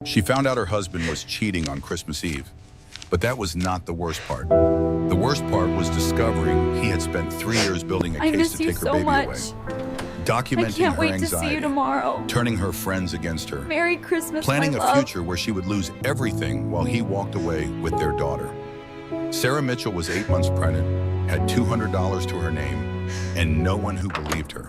She found out her husband was cheating on Christmas Eve. But that was not the worst part. The worst part was discovering he had spent 3 years building a I case miss to you take her so baby much. away, I documenting can't her wait to see anxiety, you tomorrow. turning her friends against her, Merry Christmas, planning my a love. future where she would lose everything while he walked away with their daughter. Sarah Mitchell was 8 months pregnant, had $200 to her name, and no one who believed her.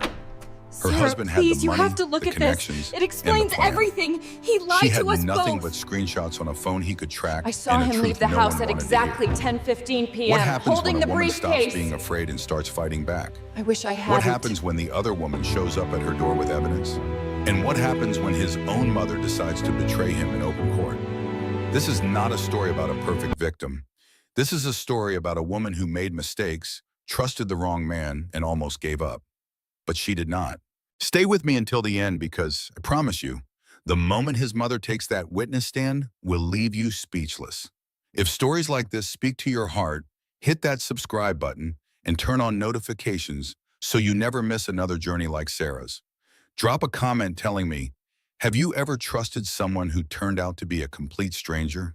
Her Sarah, husband had please, the money, you have to look the at this. connections, It explains and the plan. everything. He lied She to had us nothing both. but screenshots on a phone he could track. I saw and a him leave truth the no house one at wanted to hear. exactly 10:15 p.m. What happens holding when a the woman briefcase. stops being afraid and starts fighting back? I wish I hadn't. What happens when the other woman shows up at her door with evidence? And what happens when his own mother decides to betray him in open court? This is not a story about a perfect victim. This is a story about a woman who made mistakes, trusted the wrong man, and almost gave up. But she did not. Stay with me until the end because, I promise you, the moment his mother takes that witness stand will leave you speechless. If stories like this speak to your heart, hit that subscribe button and turn on notifications so you never miss another journey like Sarah's. Drop a comment telling me, have you ever trusted someone who turned out to be a complete stranger?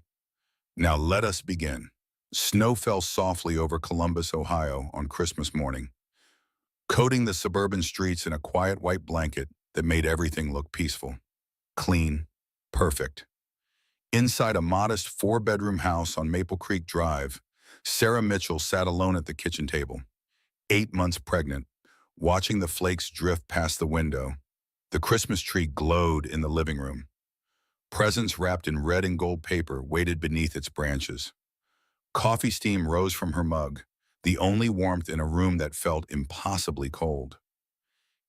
Now let us begin. Snow fell softly over Columbus, Ohio on Christmas morning, coating the suburban streets in a quiet white blanket that made everything look peaceful, clean, perfect. Inside a modest 4-bedroom house on Maple Creek Drive, Sarah Mitchell sat alone at the kitchen table, 8 months pregnant, watching the flakes drift past the window. The Christmas tree glowed in the living room. Presents wrapped in red and gold paper waited beneath its branches. Coffee steam rose from her mug, the only warmth in a room that felt impossibly cold.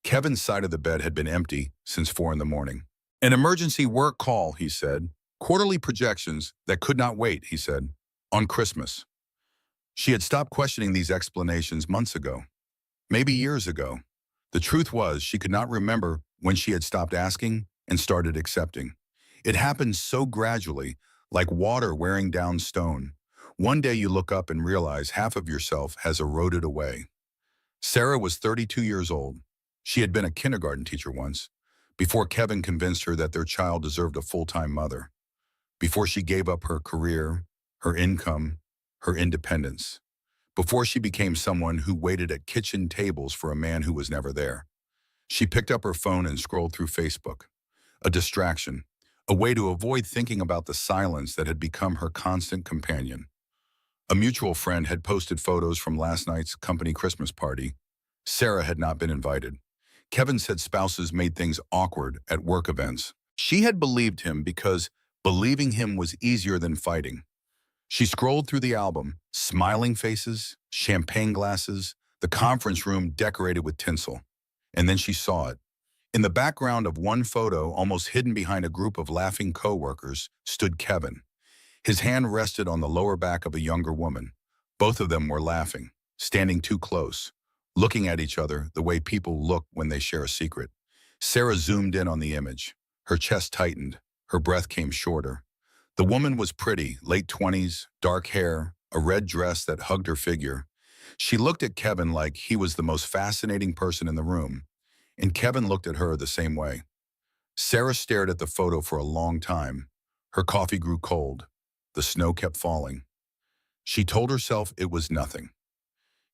Kevin's side of the bed had been empty since 4 in the morning. An emergency work call, he said. Quarterly projections that could not wait, he said, on Christmas. She had stopped questioning these explanations months ago, maybe years ago. The truth was she could not remember when she had stopped asking and started accepting. It happened so gradually, like water wearing down stone. One day you look up and realize half of yourself has eroded away. Sarah was 32 years old. She had been a kindergarten teacher once, before Kevin convinced her that their child deserved a full-time mother, before she gave up her career, her income, her independence, before she became someone who waited at kitchen tables for a man who was never there. She picked up her phone and scrolled through Facebook, a distraction, a way to avoid thinking about the silence that had become her constant companion. A mutual friend had posted photos from last night's company Christmas party. Sarah had not been invited. Kevin said spouses made things awkward at work events. She had believed him because believing him was easier than fighting. She scrolled through the album, smiling faces, champagne glasses, the conference room decorated with tinsel. And then she saw it. In the background of one photo, almost hidden behind a group of laughing coworkers, stood Kevin. His hand rested on the lower back of a younger woman. Both of them were laughing, standing too close, looking at each other the way people look when they share a secret. Sarah zoomed in on the image. Her chest tightened. Her breath came shorter. The woman was pretty, late 20s, dark hair, a red dress that hugged her figure. She looked at Kevin like he was the most fascinating person in the room, and Kevin looked at her the same way. Sarah stared at the photo for a long time. Her coffee grew cold. The snow kept falling. She told herself it was nothing.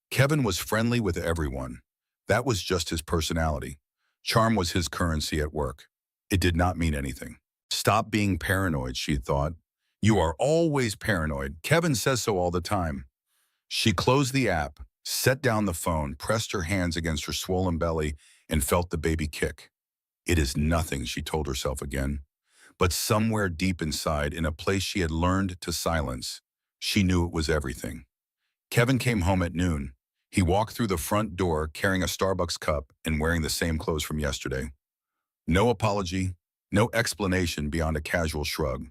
Kevin was friendly with everyone. That was just his personality. Charm was his currency at work. It did not mean anything. Stop being paranoid, she thought. You are always paranoid. Kevin says so all the time. She closed the app, set down the phone, pressed her hands against her swollen belly, and felt the baby kick. It is nothing, she told herself again. But somewhere deep inside, in a place she had learned to silence, she knew it was everything. Kevin came home at noon. He walked through the front door carrying a Starbucks cup and wearing the same clothes from yesterday. No apology, no explanation beyond a casual shrug.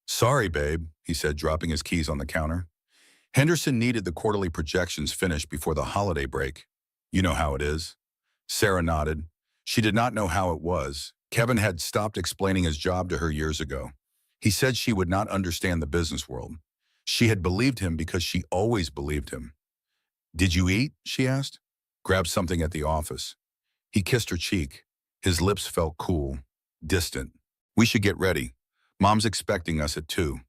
Sorry, babe, he said, dropping his keys on the counter. Henderson needed the quarterly projections finished before the holiday break. You know how it is. Sarah nodded. She did not know how it was. Kevin had stopped explaining his job to her years ago. He said she would not understand the business world. She had believed him because she always believed him. Did you eat? She asked. Grab something at the office. He kissed her cheek. His lips felt cool, distant. We should get ready. Mom's expecting us at 2.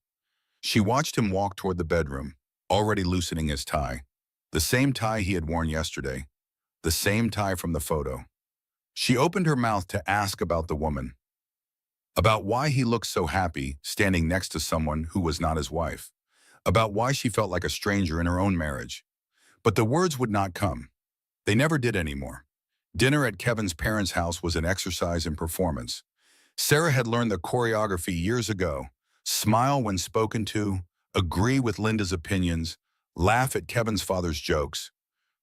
She watched him walk toward the bedroom, already loosening his tie. The same tie he had worn yesterday. The same tie from the photo. She opened her mouth to ask about the woman. About why he looked so happy standing next to someone who was not his wife. About why she felt like a stranger in her own marriage. But the words would not come. They never did anymore. Dinner at Kevin's parents' house was an exercise in performance. Sarah had learned the choreography years ago. Smile when spoken to, agree with Linda's opinions, laugh at Kevin's father's jokes,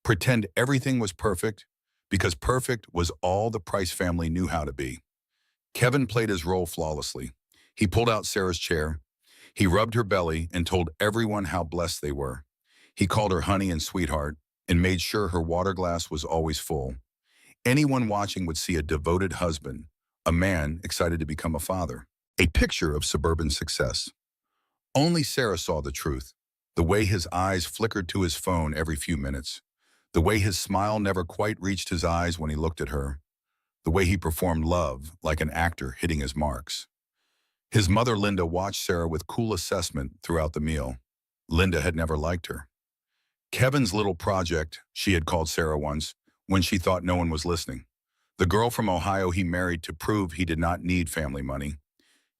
pretend everything was perfect, because perfect was all the Price family knew how to be. Kevin played his role flawlessly. He pulled out Sarah's chair. He rubbed her belly and told everyone how blessed they were. He called her honey and sweetheart and made sure her water glass was always full. Anyone watching would see a devoted husband, a man excited to become a father, a picture of suburban success. Only Sarah saw the truth, the way his eyes flickered to his phone every few minutes, the way his smile never quite reached his eyes when he looked at her, the way he performed love like an actor hitting his marks. His mother, Linda, watched Sarah with cool assessment throughout the meal. Linda had never liked her. Kevin's little project, she had called Sarah once, when she thought no one was listening. The girl from Ohio he married to prove he did not need family money.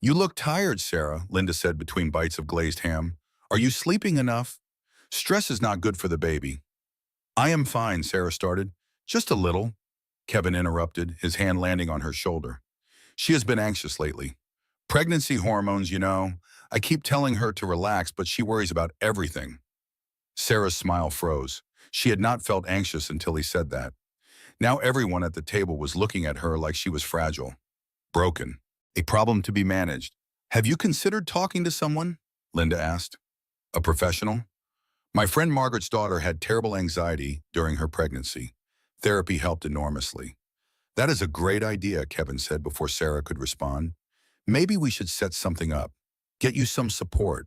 "You look tired, Sarah," Linda said between bites of glazed ham. "Are you sleeping enough? Stress is not good for the baby." "I am fine," Sarah started. "Just a little," Kevin interrupted, his hand landing on her shoulder. "She has been anxious lately. Pregnancy hormones, you know. I keep telling her to relax, but she worries about everything." Sarah's smile froze. She had not felt anxious until he said that. Now everyone at the table was looking at her like she was fragile, broken, a problem to be managed. "Have you considered talking to someone?" Linda asked. "A professional?" "My friend Margaret's daughter had terrible anxiety during her pregnancy. Therapy helped enormously." "That is a great idea," Kevin said before Sarah could respond. "Maybe we should set something up. Get you some support."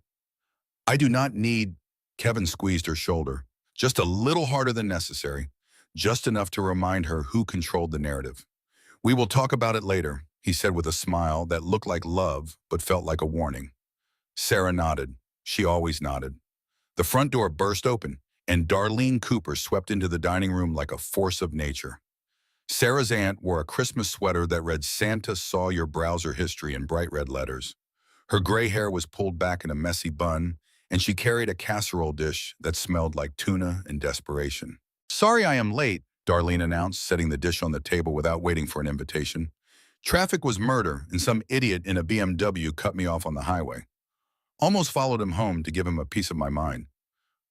"I do not need," Kevin squeezed her shoulder, just a little harder than necessary, just enough to remind her who controlled the narrative. "We will talk about it later," he said with a smile that looked like love but felt like a warning. Sarah nodded. She always nodded. The front door burst open, and Darlene Cooper swept into the dining room like a force of nature. Sarah's aunt wore a Christmas sweater that read "Santa saw your browser history" in bright red letters. Her gray hair was pulled back in a messy bun, and she carried a casserole dish that smelled like tuna and desperation. "Sorry I am late," Darlene announced, setting the dish on the table without waiting for an invitation. "Traffic was murder, and some idiot in a BMW cut me off on the highway. Almost followed him home to give him a piece of my mind."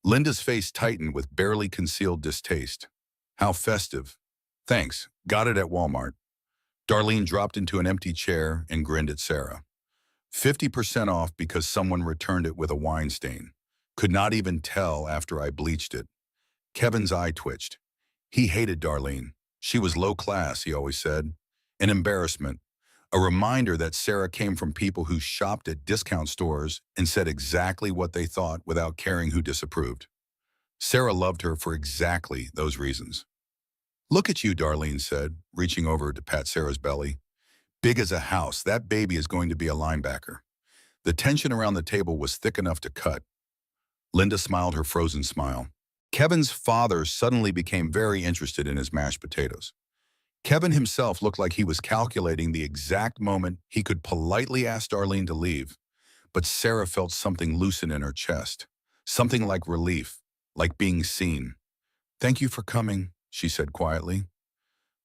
Linda's face tightened with barely concealed distaste. "How festive." "Thanks. Got it at Walmart." Darlene dropped into an empty chair and grinned at Sarah. 50% off because someone returned it with a wine stain. Could not even tell after I bleached it. Kevin's eye twitched. He hated Darlene. She was low class, he always said. An embarrassment. A reminder that Sarah came from people who shopped at discount stores and said exactly what they thought without caring who disapproved. Sarah loved her for exactly those reasons. "Look at you," Darlene said, reaching over to pat Sarah's belly. "Big as a house. That baby is going to be a linebacker." The tension around the table was thick enough to cut. Linda smiled her frozen smile. Kevin's father suddenly became very interested in his mashed potatoes. Kevin himself looked like he was calculating the exact moment he could politely ask Darlene to leave, but Sarah felt something loosen in her chest, something like relief, like being seen. "Thank you for coming," she said quietly.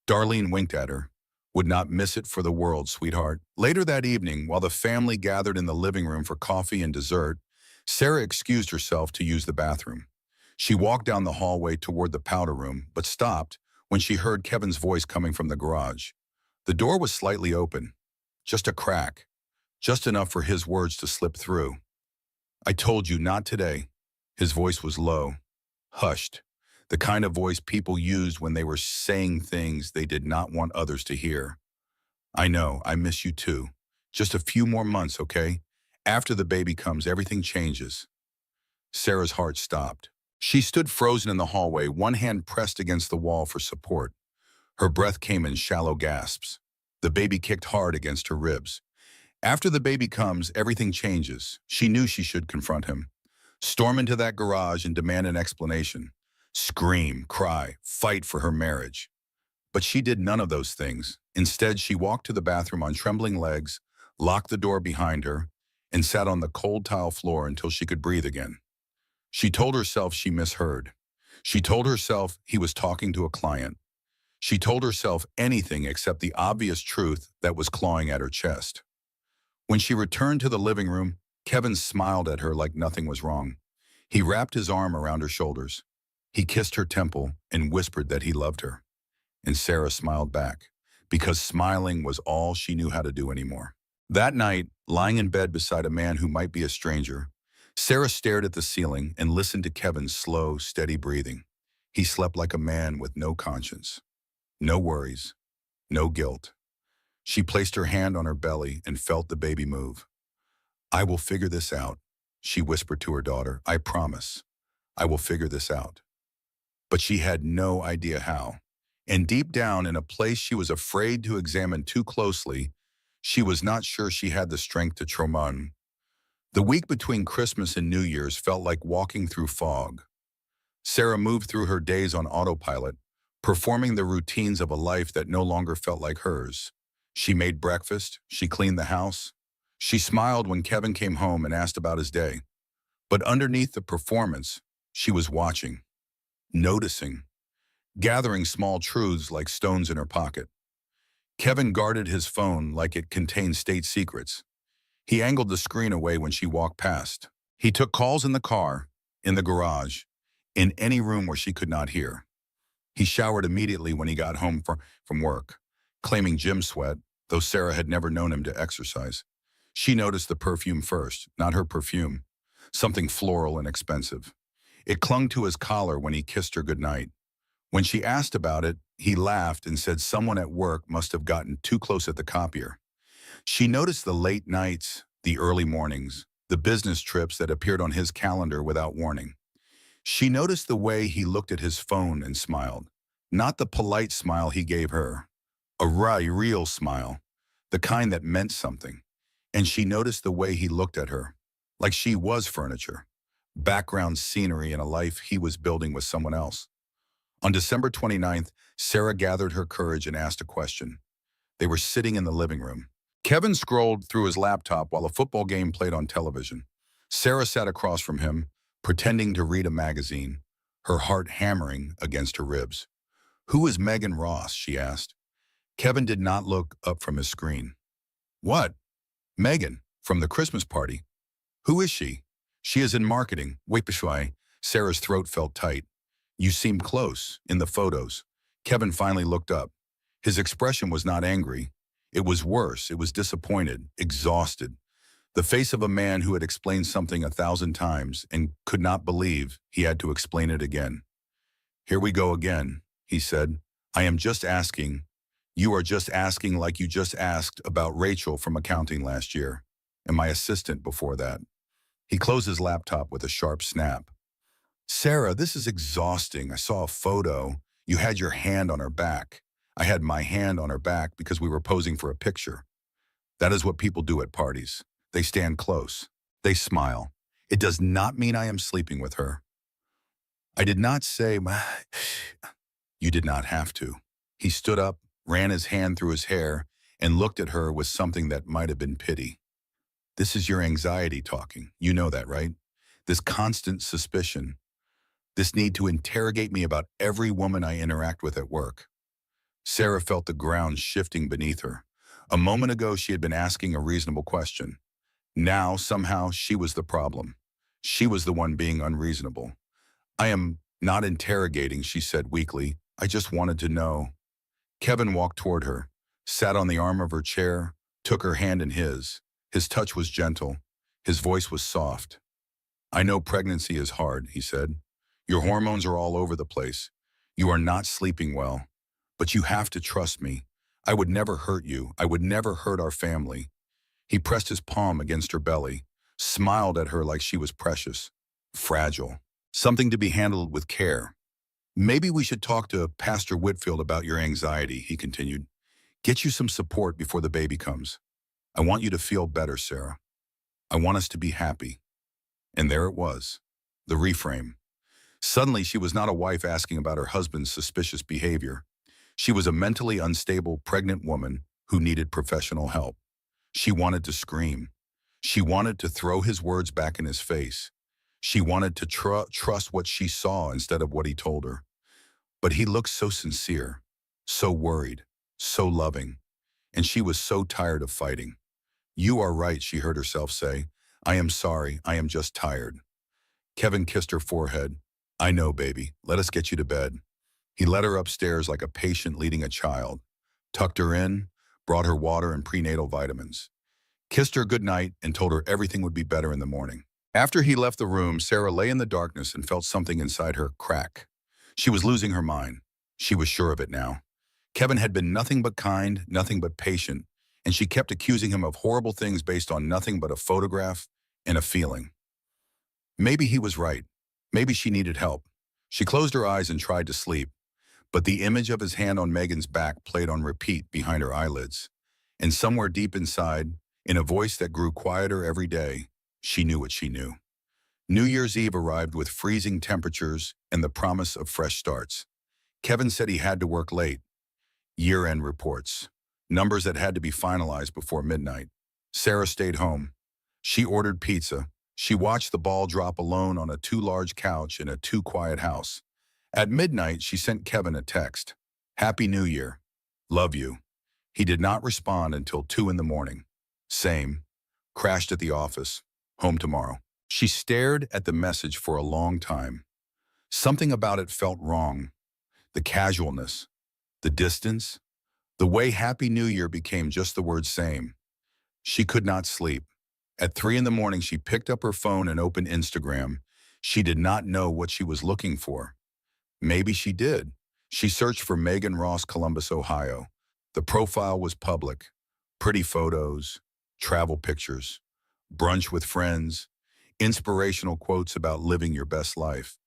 Darlene winked at her. "Would not miss it for the world, sweetheart." Later that evening, while the family gathered in the living room for coffee and dessert, Sarah excused herself to use the bathroom. She walked down the hallway toward the powder room, but stopped when she heard Kevin's voice coming from the garage. The door was slightly open, just a crack, just enough for his words to slip through. "I told you not today." His voice was low, hushed, the kind of voice people used when they were saying things they did not want others to hear. "I know, I miss you too. Just a few more months, okay? After the baby comes, everything changes." Sarah's heart stopped. She stood frozen in the hallway, one hand pressed against the wall for support. Her breath came in shallow gasps. The baby kicked hard against her ribs. After the baby comes, everything changes. She knew she should confront him. Storm into that garage and demand an explanation. Scream, cry, fight for her marriage. But she did none of those things. Instead, she walked to the bathroom on trembling legs, locked the door behind her, and sat on the cold tile floor until she could breathe again. She told herself she misheard. She told herself he was talking to a client. She told herself anything except the obvious truth that was clawing at her chest. When she returned to the living room, Kevin smiled at her like nothing was wrong. He wrapped his arm around her shoulders. He kissed her temple and whispered that he loved her. And Sarah smiled back, because smiling was all she knew how to do anymore. That night, lying in bed beside a man who might be a stranger, Sarah stared at the ceiling and listened to Kevin's slow, steady breathing. He slept like a man with no conscience, no worries, no guilt. She placed her hand on her belly and felt the baby move. "I will figure this out," she whispered to her daughter. "I promise. I will figure this out." But she had no idea how. And deep down, in a place she was afraid to examine too closely, she was not sure she had the strength to traumon. The week between Christmas and New Year's felt like walking through fog. Sarah moved through her days on autopilot, performing the routines of a life that no longer felt like hers. She made breakfast, she cleaned the house. She smiled when Kevin came home and asked about his day. But underneath the performance, she was watching, noticing, gathering small truths like stones in her pocket. Kevin guarded his phone like it contained state secrets. He angled the screen away when she walked past. He took calls in the car, in the garage, in any room where she could not hear. He showered immediately when he got home from work, claiming gym sweat, though Sarah had never known him to exercise. She noticed the perfume first, not her perfume, something floral and expensive. It clung to his collar when he kissed her goodnight. When she asked about it, he laughed and said someone at work must have gotten too close at the copier. She noticed the late nights, the early mornings, the business trips that appeared on his calendar without warning. She noticed the way he looked at his phone and smiled, not the polite smile he gave her, a real smile, the kind that meant something. And she noticed the way he looked at her, like she was furniture, background scenery in a life he was building with someone else. On December 29th, Sarah gathered her courage and asked a question. They were sitting in the living room. Kevin scrolled through his laptop while a football game played on television. Sarah sat across from him, pretending to read a magazine, her heart hammering against her ribs. "Who is Megan Ross?" she asked. Kevin did not look up from his screen. "What? Megan, from the Christmas party. Who is she?" "She is in marketing." "Wait, Bishwai." Sarah's throat felt tight. "You seem close, in the photos." Kevin finally looked up. His expression was not angry. It was worse. It was disappointed, exhausted. The face of a man who had explained something 1,000 times and could not believe he had to explain it again. "Here we go again," he said. "I am just asking. You are just asking like you just asked about Rachel from accounting last year, and my assistant before that." He closed his laptop with a sharp snap. "Sarah, this is exhausting. I saw a photo. You had your hand on her back. I had my hand on her back because we were posing for a picture. That is what people do at parties. They stand close. They smile. It does not mean I am sleeping with her." "I did not say..." "You did not have to." He stood up, ran his hand through his hair, and looked at her with something that might have been pity. "This is your anxiety talking. You know that, right? This constant suspicion. This need to interrogate me about every woman I interact with at work." Sarah felt the ground shifting beneath her. A moment ago, she had been asking a reasonable question. Now, somehow, she was the problem. She was the one being unreasonable. "I am not interrogating," she said weakly. "I just wanted to know." Kevin walked toward her, sat on the arm of her chair, took her hand in his. His touch was gentle. His voice was soft. "I know pregnancy is hard," he said. "Your hormones are all over the place. You are not sleeping well. But you have to trust me. I would never hurt you. I would never hurt our family." He pressed his palm against her belly, smiled at her like she was precious, fragile, something to be handled with care. "Maybe we should talk to Pastor Whitfield about your anxiety," he continued. "Get you some support before the baby comes." I want you to feel better, Sarah. I want us to be happy. And there it was, the reframe. Suddenly, she was not a wife asking about her husband's suspicious behavior. She was a mentally unstable, pregnant woman who needed professional help. She wanted to scream. She wanted to throw his words back in his face. She wanted to trust what she saw instead of what he told her. But he looked so sincere, so worried, so loving, and she was so tired of fighting. You are right, she heard herself say. I am sorry, I am just tired. Kevin kissed her forehead. I know, baby. Let us get you to bed. He led her upstairs like a patient leading a child, tucked her in, brought her water and prenatal vitamins, kissed her goodnight, and told her everything would be better in the morning. After he left the room, Sarah lay in the darkness and felt something inside her crack. She was losing her mind. She was sure of it now. Kevin had been nothing but kind, nothing but patient, and she kept accusing him of horrible things based on nothing but a photograph and a feeling. Maybe he was right. Maybe she needed help. She closed her eyes and tried to sleep, but the image of his hand on Megan's back played on repeat behind her eyelids. And somewhere deep inside, in a voice that grew quieter every day, she knew what she knew. New Year's Eve arrived with freezing temperatures and the promise of fresh starts. Kevin said he had to work late. Year-end reports. Numbers that had to be finalized before midnight. Sarah stayed home. She ordered pizza. She watched the ball drop alone on a too-large couch in a too-quiet house. At midnight, she sent Kevin a text. Happy New Year. Love you. He did not respond until 2 in the morning. Same. Crashed at the office. Home tomorrow. She stared at the message for a long time. Something about it felt wrong. The casualness, the distance, the way Happy New Year became just the word same. She could not sleep. At 3 in the morning, she picked up her phone and opened Instagram. She did not know what she was looking for. Maybe she did. She searched for Megan Ross, Columbus, Ohio. The profile was public. Pretty photos, travel pictures, brunch with friends, inspirational quotes about living your best life.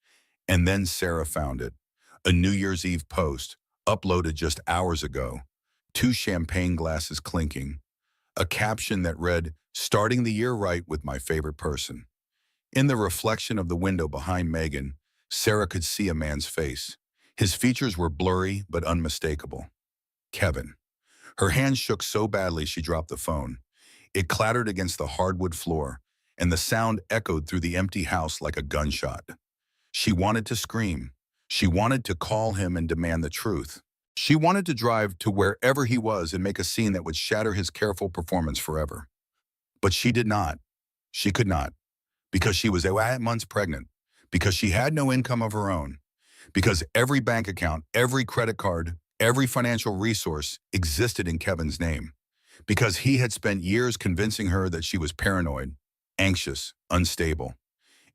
And then Sarah found it. A New Year's Eve post, uploaded just hours ago. 2 champagne glasses clinking. A caption that read, starting the year right with my favorite person. In the reflection of the window behind Megan, Sarah could see a man's face. His features were blurry but unmistakable. Kevin. Her hand shook so badly she dropped the phone. It clattered against the hardwood floor, and the sound echoed through the empty house like a gunshot. She wanted to scream. She wanted to call him and demand the truth. She wanted to drive to wherever he was and make a scene that would shatter his careful performance forever. But she did not. She could not. Because she was 8 months pregnant. Because she had no income of her own. Because every bank account, every credit card, every financial resource existed in Kevin's name. Because he had spent years convincing her that she was paranoid, anxious, unstable.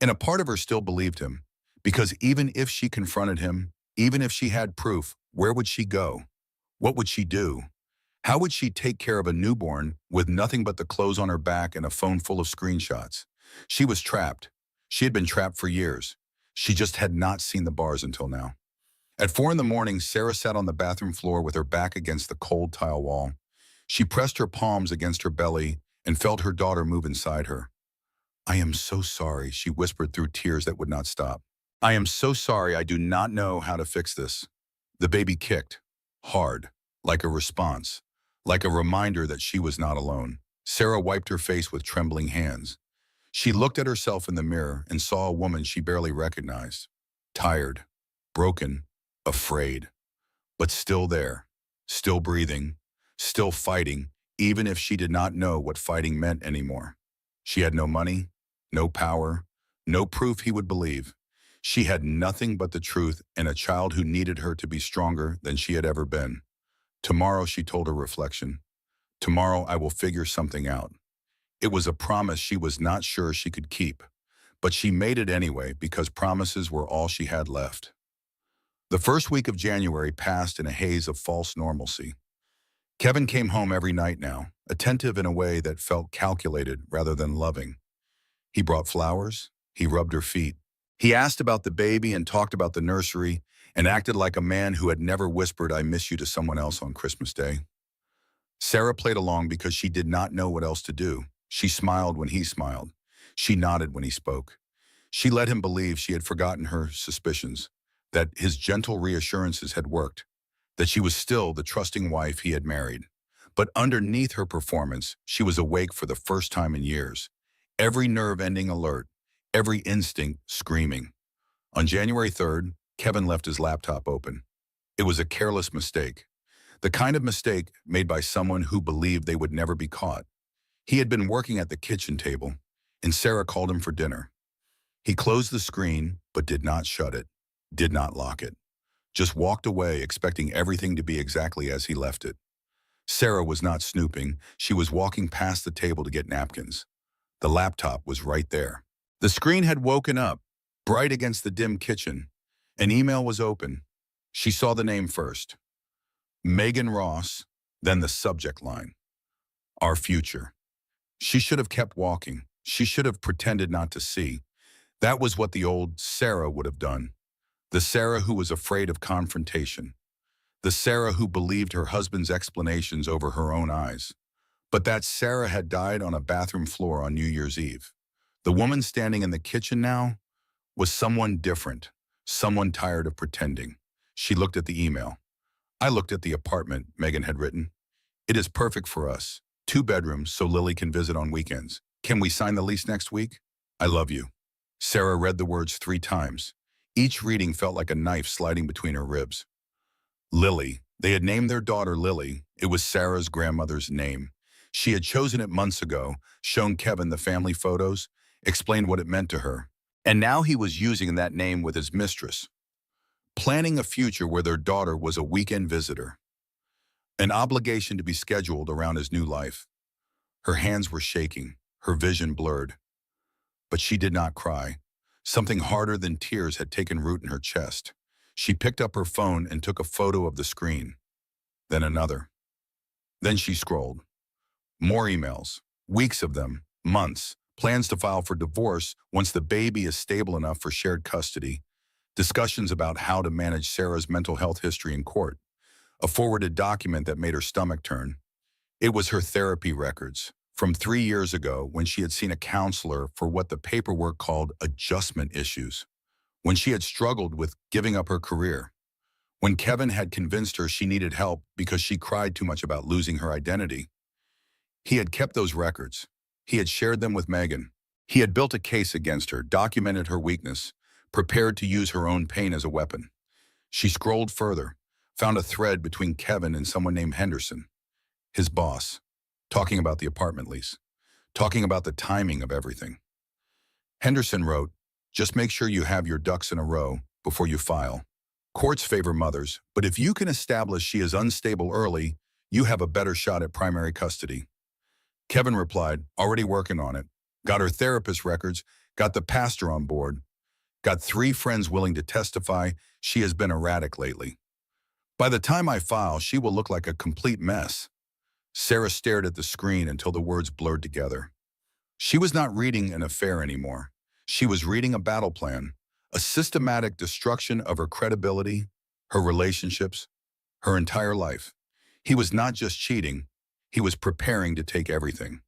And a part of her still believed him. Because even if she confronted him, even if she had proof, where would she go? What would she do? How would she take care of a newborn with nothing but the clothes on her back and a phone full of screenshots? She was trapped. She had been trapped for years. She just had not seen the bars until now. At 4 in the morning, Sarah sat on the bathroom floor with her back against the cold tile wall. She pressed her palms against her belly and felt her daughter move inside her. I am so sorry, she whispered through tears that would not stop. I am so sorry, I do not know how to fix this. The baby kicked, hard, like a response, like a reminder that she was not alone. Sarah wiped her face with trembling hands. She looked at herself in the mirror and saw a woman she barely recognized. Tired, broken, afraid, but still there, still breathing, still fighting, even if she did not know what fighting meant anymore. She had no money, no power, no proof he would believe. She had nothing but the truth and a child who needed her to be stronger than she had ever been. Tomorrow, she told her reflection. Tomorrow I will figure something out. It was a promise she was not sure she could keep, but she made it anyway because promises were all she had left. The first week of January passed in a haze of false normalcy. Kevin came home every night now, attentive in a way that felt calculated rather than loving. He brought flowers. He rubbed her feet. He asked about the baby and talked about the nursery and acted like a man who had never whispered, I miss you to someone else on Christmas Day. Sarah played along because she did not know what else to do. She smiled when he smiled. She nodded when he spoke. She let him believe she had forgotten her suspicions, that his gentle reassurances had worked, that she was still the trusting wife he had married. But underneath her performance, she was awake for the first time in years, every nerve ending alert, every instinct screaming. On January 3rd, Kevin left his laptop open. It was a careless mistake, the kind of mistake made by someone who believed they would never be caught. He had been working at the kitchen table, and Sarah called him for dinner. He closed the screen, but did not shut it, did not lock it. Just walked away, expecting everything to be exactly as he left it. Sarah was not snooping. She was walking past the table to get napkins. The laptop was right there. The screen had woken up, bright against the dim kitchen. An email was open. She saw the name first. Megan Ross, then the subject line. Our future. She should have kept walking. She should have pretended not to see. That was what the old Sarah would have done. The Sarah who was afraid of confrontation. The Sarah who believed her husband's explanations over her own eyes. But that Sarah had died on a bathroom floor on New Year's Eve. The woman standing in the kitchen now was someone different, someone tired of pretending. She looked at the email. I looked at the apartment, Megan had written. It is perfect for us. 2 bedrooms so Lily can visit on weekends. Can we sign the lease next week? I love you. Sarah read the words 3 times. Each reading felt like a knife sliding between her ribs. Lily. They had named their daughter Lily. It was Sarah's grandmother's name. She had chosen it months ago, shown Kevin the family photos, explained what it meant to her. And now he was using that name with his mistress, planning a future where their daughter was a weekend visitor, an obligation to be scheduled around his new life. Her hands were shaking, her vision blurred. But she did not cry. Something harder than tears had taken root in her chest. She picked up her phone and took a photo of the screen, then another. Then she scrolled. More emails, weeks of them, months, plans to file for divorce once the baby is stable enough for shared custody, discussions about how to manage Sarah's mental health history in court, a forwarded document that made her stomach turn. It was her therapy records from 3 years ago when she had seen a counselor for what the paperwork called adjustment issues, when she had struggled with giving up her career, when Kevin had convinced her she needed help because she cried too much about losing her identity. He had kept those records. He had shared them with Megan. He had built a case against her, documented her weakness, prepared to use her own pain as a weapon. She scrolled further, found a thread between Kevin and someone named Henderson, his boss, talking about the apartment lease, talking about the timing of everything. Henderson wrote, just make sure you have your ducks in a row before you file. Courts favor mothers, but if you can establish she is unstable early, you have a better shot at primary custody. Kevin replied, already working on it. Got her therapist records, got the pastor on board, got 3 friends willing to testify she has been erratic lately. By the time I file, she will look like a complete mess. Sarah stared at the screen until the words blurred together. She was not reading an affair anymore. She was reading a battle plan, a systematic destruction of her credibility, her relationships, her entire life. He was not just cheating, he was preparing to take everything.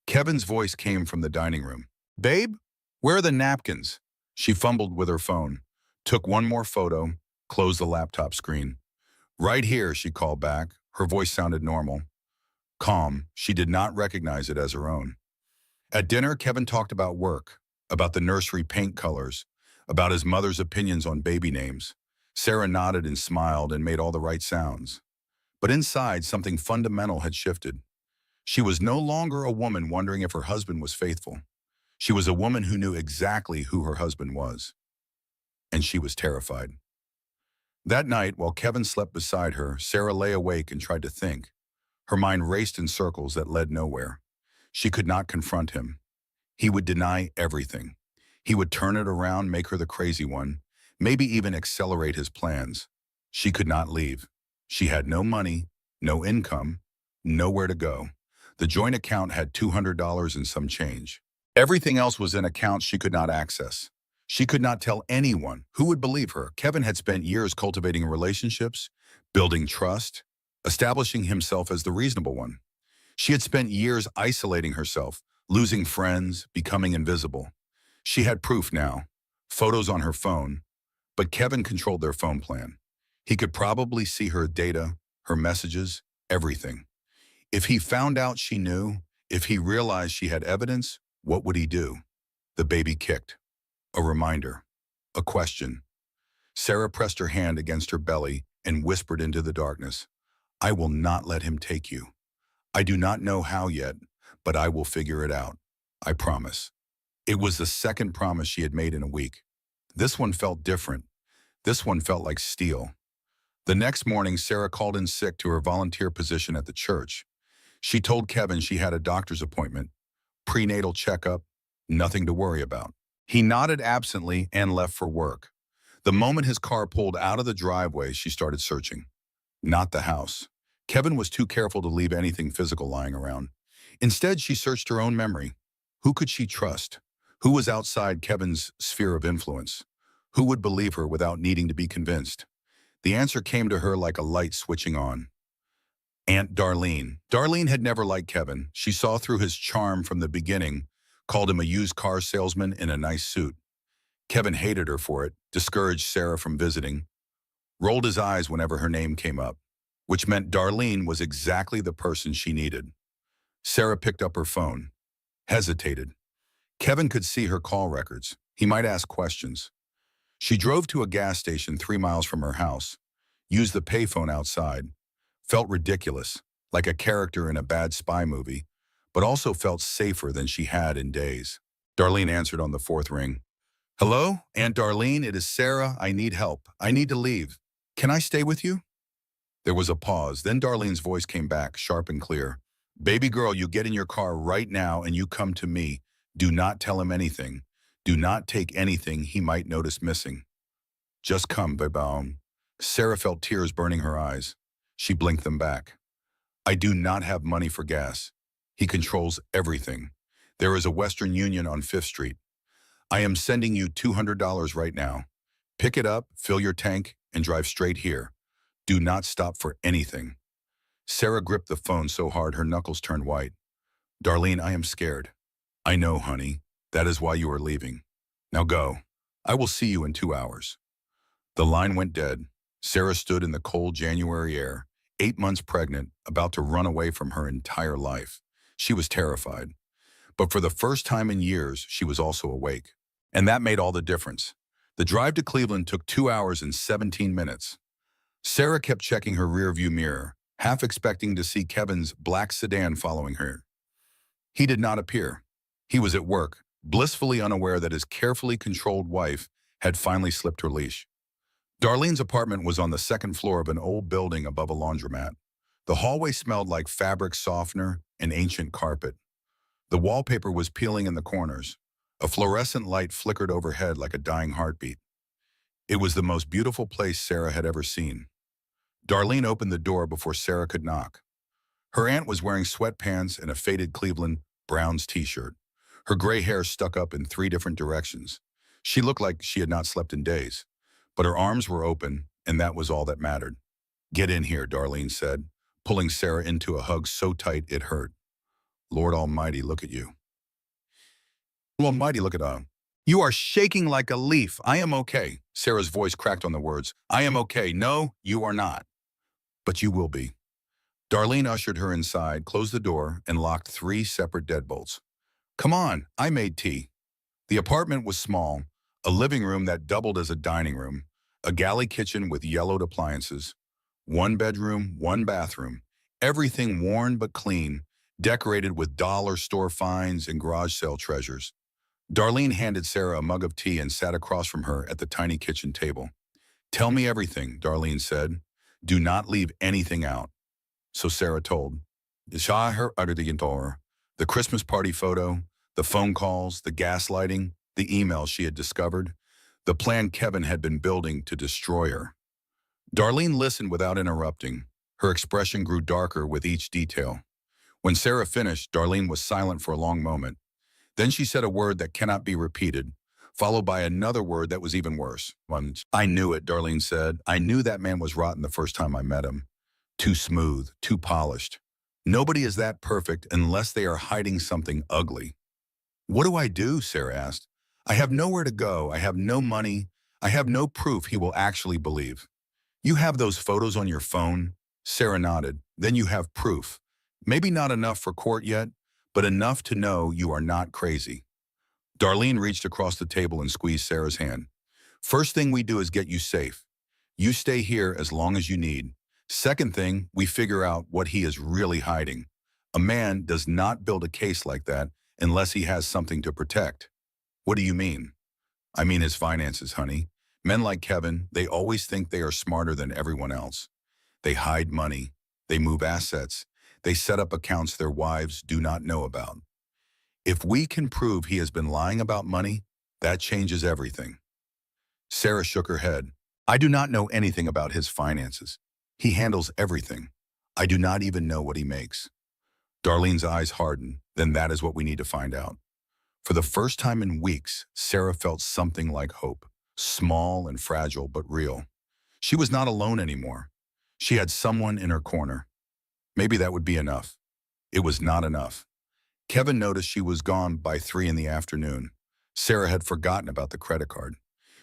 Kevin's voice came from the dining room. Babe, where are the napkins? She fumbled with her phone, took one more photo, closed the laptop screen. Right here, she called back. Her voice sounded normal. Calm, she did not recognize it as her own. At dinner, Kevin talked about work, about the nursery paint colors, about his mother's opinions on baby names. Sarah nodded and smiled and made all the right sounds. But inside, something fundamental had shifted. She was no longer a woman wondering if her husband was faithful. She was a woman who knew exactly who her husband was. And she was terrified. That night, while Kevin slept beside her, Sarah lay awake and tried to think. Her mind raced in circles that led nowhere. She could not confront him. He would deny everything. He would turn it around, make her the crazy one, maybe even accelerate his plans. She could not leave. She had no money, no income, nowhere to go. The joint account had $200 and some change. Everything else was in accounts she could not access. She could not tell anyone who would believe her. Kevin had spent years cultivating relationships, building trust, establishing himself as the reasonable one. She had spent years isolating herself, losing friends, becoming invisible. She had proof now, photos on her phone, but Kevin controlled their phone plan. He could probably see her data, her messages, everything. If he found out she knew, if he realized she had evidence, what would he do? The baby kicked. A reminder. A question. Sarah pressed her hand against her belly and whispered into the darkness, I will not let him take you. I do not know how yet, but I will figure it out. I promise. It was the second promise she had made in a week. This one felt different. This one felt like steel. The next morning, Sarah called in sick to her volunteer position at the church. She told Kevin she had a doctor's appointment, prenatal checkup, nothing to worry about. He nodded absently and left for work. The moment his car pulled out of the driveway, she started searching. Not the house. Kevin was too careful to leave anything physical lying around. Instead, she searched her own memory. Who could she trust? Who was outside Kevin's sphere of influence? Who would believe her without needing to be convinced? The answer came to her like a light switching on. Aunt Darlene. Darlene had never liked Kevin. She saw through his charm from the beginning, called him a used car salesman in a nice suit. Kevin hated her for it, discouraged Sarah from visiting, rolled his eyes whenever her name came up, which meant Darlene was exactly the person she needed. Sarah picked up her phone, hesitated. Kevin could see her call records. He might ask questions. She drove to a gas station 3 miles from her house, used the payphone outside, felt ridiculous, like a character in a bad spy movie, but also felt safer than she had in days. Darlene answered on the 4th ring. Hello, Aunt Darlene, it is Sarah. I need help. I need to leave. Can I stay with you? There was a pause. Then Darlene's voice came back, sharp and clear. Baby girl, you get in your car right now and you come to me. Do not tell him anything. Do not take anything he might notice missing. Just come, baby. Sarah felt tears burning her eyes. She blinked them back. I do not have money for gas. He controls everything. There is a Western Union on 5th Street. I am sending you $200 right now. Pick it up, fill your tank, and drive straight here. Do not stop for anything. Sarah gripped the phone so hard her knuckles turned white. Darlene, I am scared. I know, honey. That is why you are leaving. Now go. I will see you in 2 hours. The line went dead. Sarah stood in the cold January air, 8 months pregnant, about to run away from her entire life. She was terrified. But for the first time in years, she was also awake. And that made all the difference. The drive to Cleveland took 2 hours and 17 minutes. Sarah kept checking her rearview mirror, half expecting to see Kevin's black sedan following her. He did not appear. He was at work, blissfully unaware that his carefully controlled wife had finally slipped her leash. Darlene's apartment was on the 2nd floor of an old building above a laundromat. The hallway smelled like fabric softener and ancient carpet. The wallpaper was peeling in the corners. A fluorescent light flickered overhead like a dying heartbeat. It was the most beautiful place Sarah had ever seen. Darlene opened the door before Sarah could knock. Her aunt was wearing sweatpants and a faded Cleveland Browns t-shirt. Her gray hair stuck up in 3 different directions. She looked like she had not slept in days. But her arms were open, and that was all that mattered. Get in here, Darlene said, pulling Sarah into a hug so tight it hurt. Lord Almighty, look at you. Lord Almighty, look at her. You are shaking like a leaf. I am okay. Sarah's voice cracked on the words. I am okay. No, you are not. But you will be. Darlene ushered her inside, closed the door, and locked 3 separate deadbolts. Come on, I made tea. The apartment was small, a living room that doubled as a dining room, a galley kitchen with yellowed appliances, 1 bedroom, 1 bathroom, everything worn but clean, decorated with dollar store finds and garage sale treasures. Darlene handed Sarah a mug of tea and sat across from her at the tiny kitchen table. Tell me everything, Darlene said. Do not leave anything out. So Sarah told. The Christmas party photo, the phone calls, the gaslighting, the emails she had discovered, the plan Kevin had been building to destroy her. Darlene listened without interrupting. Her expression grew darker with each detail. When Sarah finished, Darlene was silent for a long moment. Then she said a word that cannot be repeated, followed by another word that was even worse. I knew it, Darlene said. I knew that man was rotten the first time I met him. Too smooth, too polished. Nobody is that perfect unless they are hiding something ugly. What do I do? Sarah asked. I have nowhere to go. I have no money. I have no proof he will actually believe. You have those photos on your phone? Sarah nodded. Then you have proof. Maybe not enough for court yet, but enough to know you are not crazy. Darlene reached across the table and squeezed Sarah's hand. First thing we do is get you safe. You stay here as long as you need. Second thing, we figure out what he is really hiding. A man does not build a case like that unless he has something to protect. What do you mean? I mean his finances, honey. Men like Kevin, they always think they are smarter than everyone else. They hide money. They move assets. They set up accounts their wives do not know about. If we can prove he has been lying about money, that changes everything. Sarah shook her head. I do not know anything about his finances. He handles everything. I do not even know what he makes. Darlene's eyes hardened. Then that is what we need to find out. For the first time in weeks, Sarah felt something like hope. Small and fragile, but real. She was not alone anymore. She had someone in her corner. Maybe that would be enough. It was not enough. Kevin noticed she was gone by 3 in the afternoon. Sarah had forgotten about the credit card.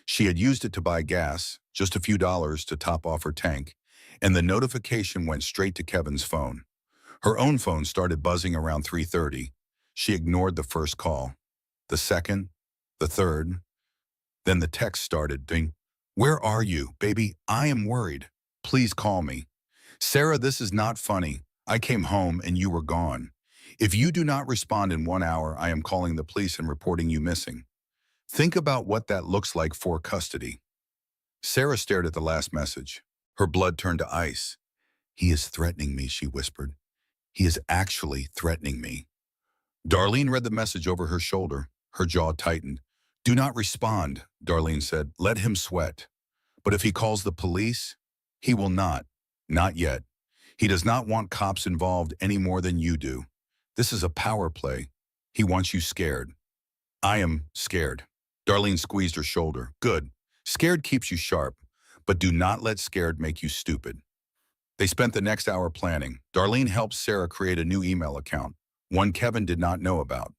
She had used it to buy gas, just a few dollars to top off her tank, and the notification went straight to Kevin's phone. Her own phone started buzzing around 3:30. She ignored the first call, the second, the third. Then the text started, ding. Where are you, baby? I am worried. Please call me. Sarah, this is not funny. I came home and you were gone. If you do not respond in 1 hour, I am calling the police and reporting you missing. Think about what that looks like for custody. Sarah stared at the last message. Her blood turned to ice. He is threatening me, she whispered. He is actually threatening me. Darlene read the message over her shoulder. Her jaw tightened. Do not respond, Darlene said. Let him sweat. But if he calls the police, he will not. Not yet. He does not want cops involved any more than you do. This is a power play. He wants you scared. I am scared. Darlene squeezed her shoulder. Good. Scared keeps you sharp, but do not let scared make you stupid. They spent the next hour planning. Darlene helped Sarah create a new email account, one Kevin did not know about.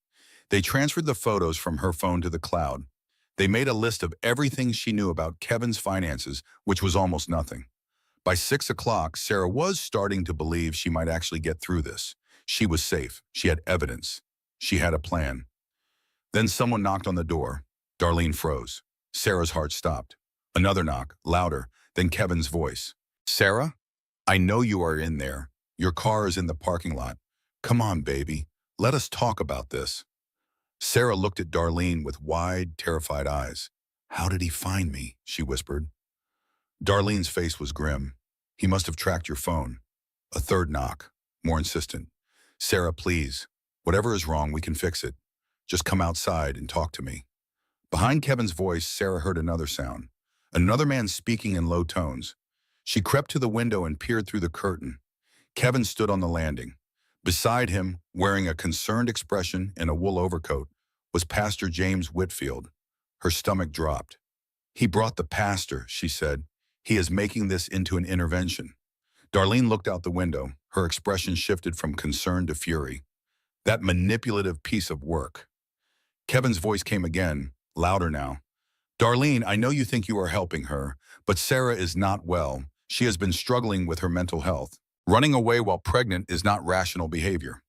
They transferred the photos from her phone to the cloud. They made a list of everything she knew about Kevin's finances, which was almost nothing. By 6 o'clock, Sarah was starting to believe she might actually get through this. She was safe. She had evidence. She had a plan. Then someone knocked on the door. Darlene froze. Sarah's heart stopped. Another knock, louder, then Kevin's voice. Sarah? I know you are in there. Your car is in the parking lot. Come on, baby. Let us talk about this. Sarah looked at Darlene with wide, terrified eyes. How did he find me? She whispered. Darlene's face was grim. He must have tracked your phone. A third knock, more insistent. Sarah, please. Whatever is wrong, we can fix it. Just come outside and talk to me. Behind Kevin's voice, Sarah heard another sound. Another man speaking in low tones. She crept to the window and peered through the curtain. Kevin stood on the landing. Beside him, wearing a concerned expression in a wool overcoat, was Pastor James Whitfield. Her stomach dropped. He brought the pastor, she said. He is making this into an intervention. Darlene looked out the window. Her expression shifted from concern to fury. That manipulative piece of work. Kevin's voice came again, louder now. Darlene, I know you think you are helping her, but Sarah is not well. She has been struggling with her mental health. Running away while pregnant is not rational behavior.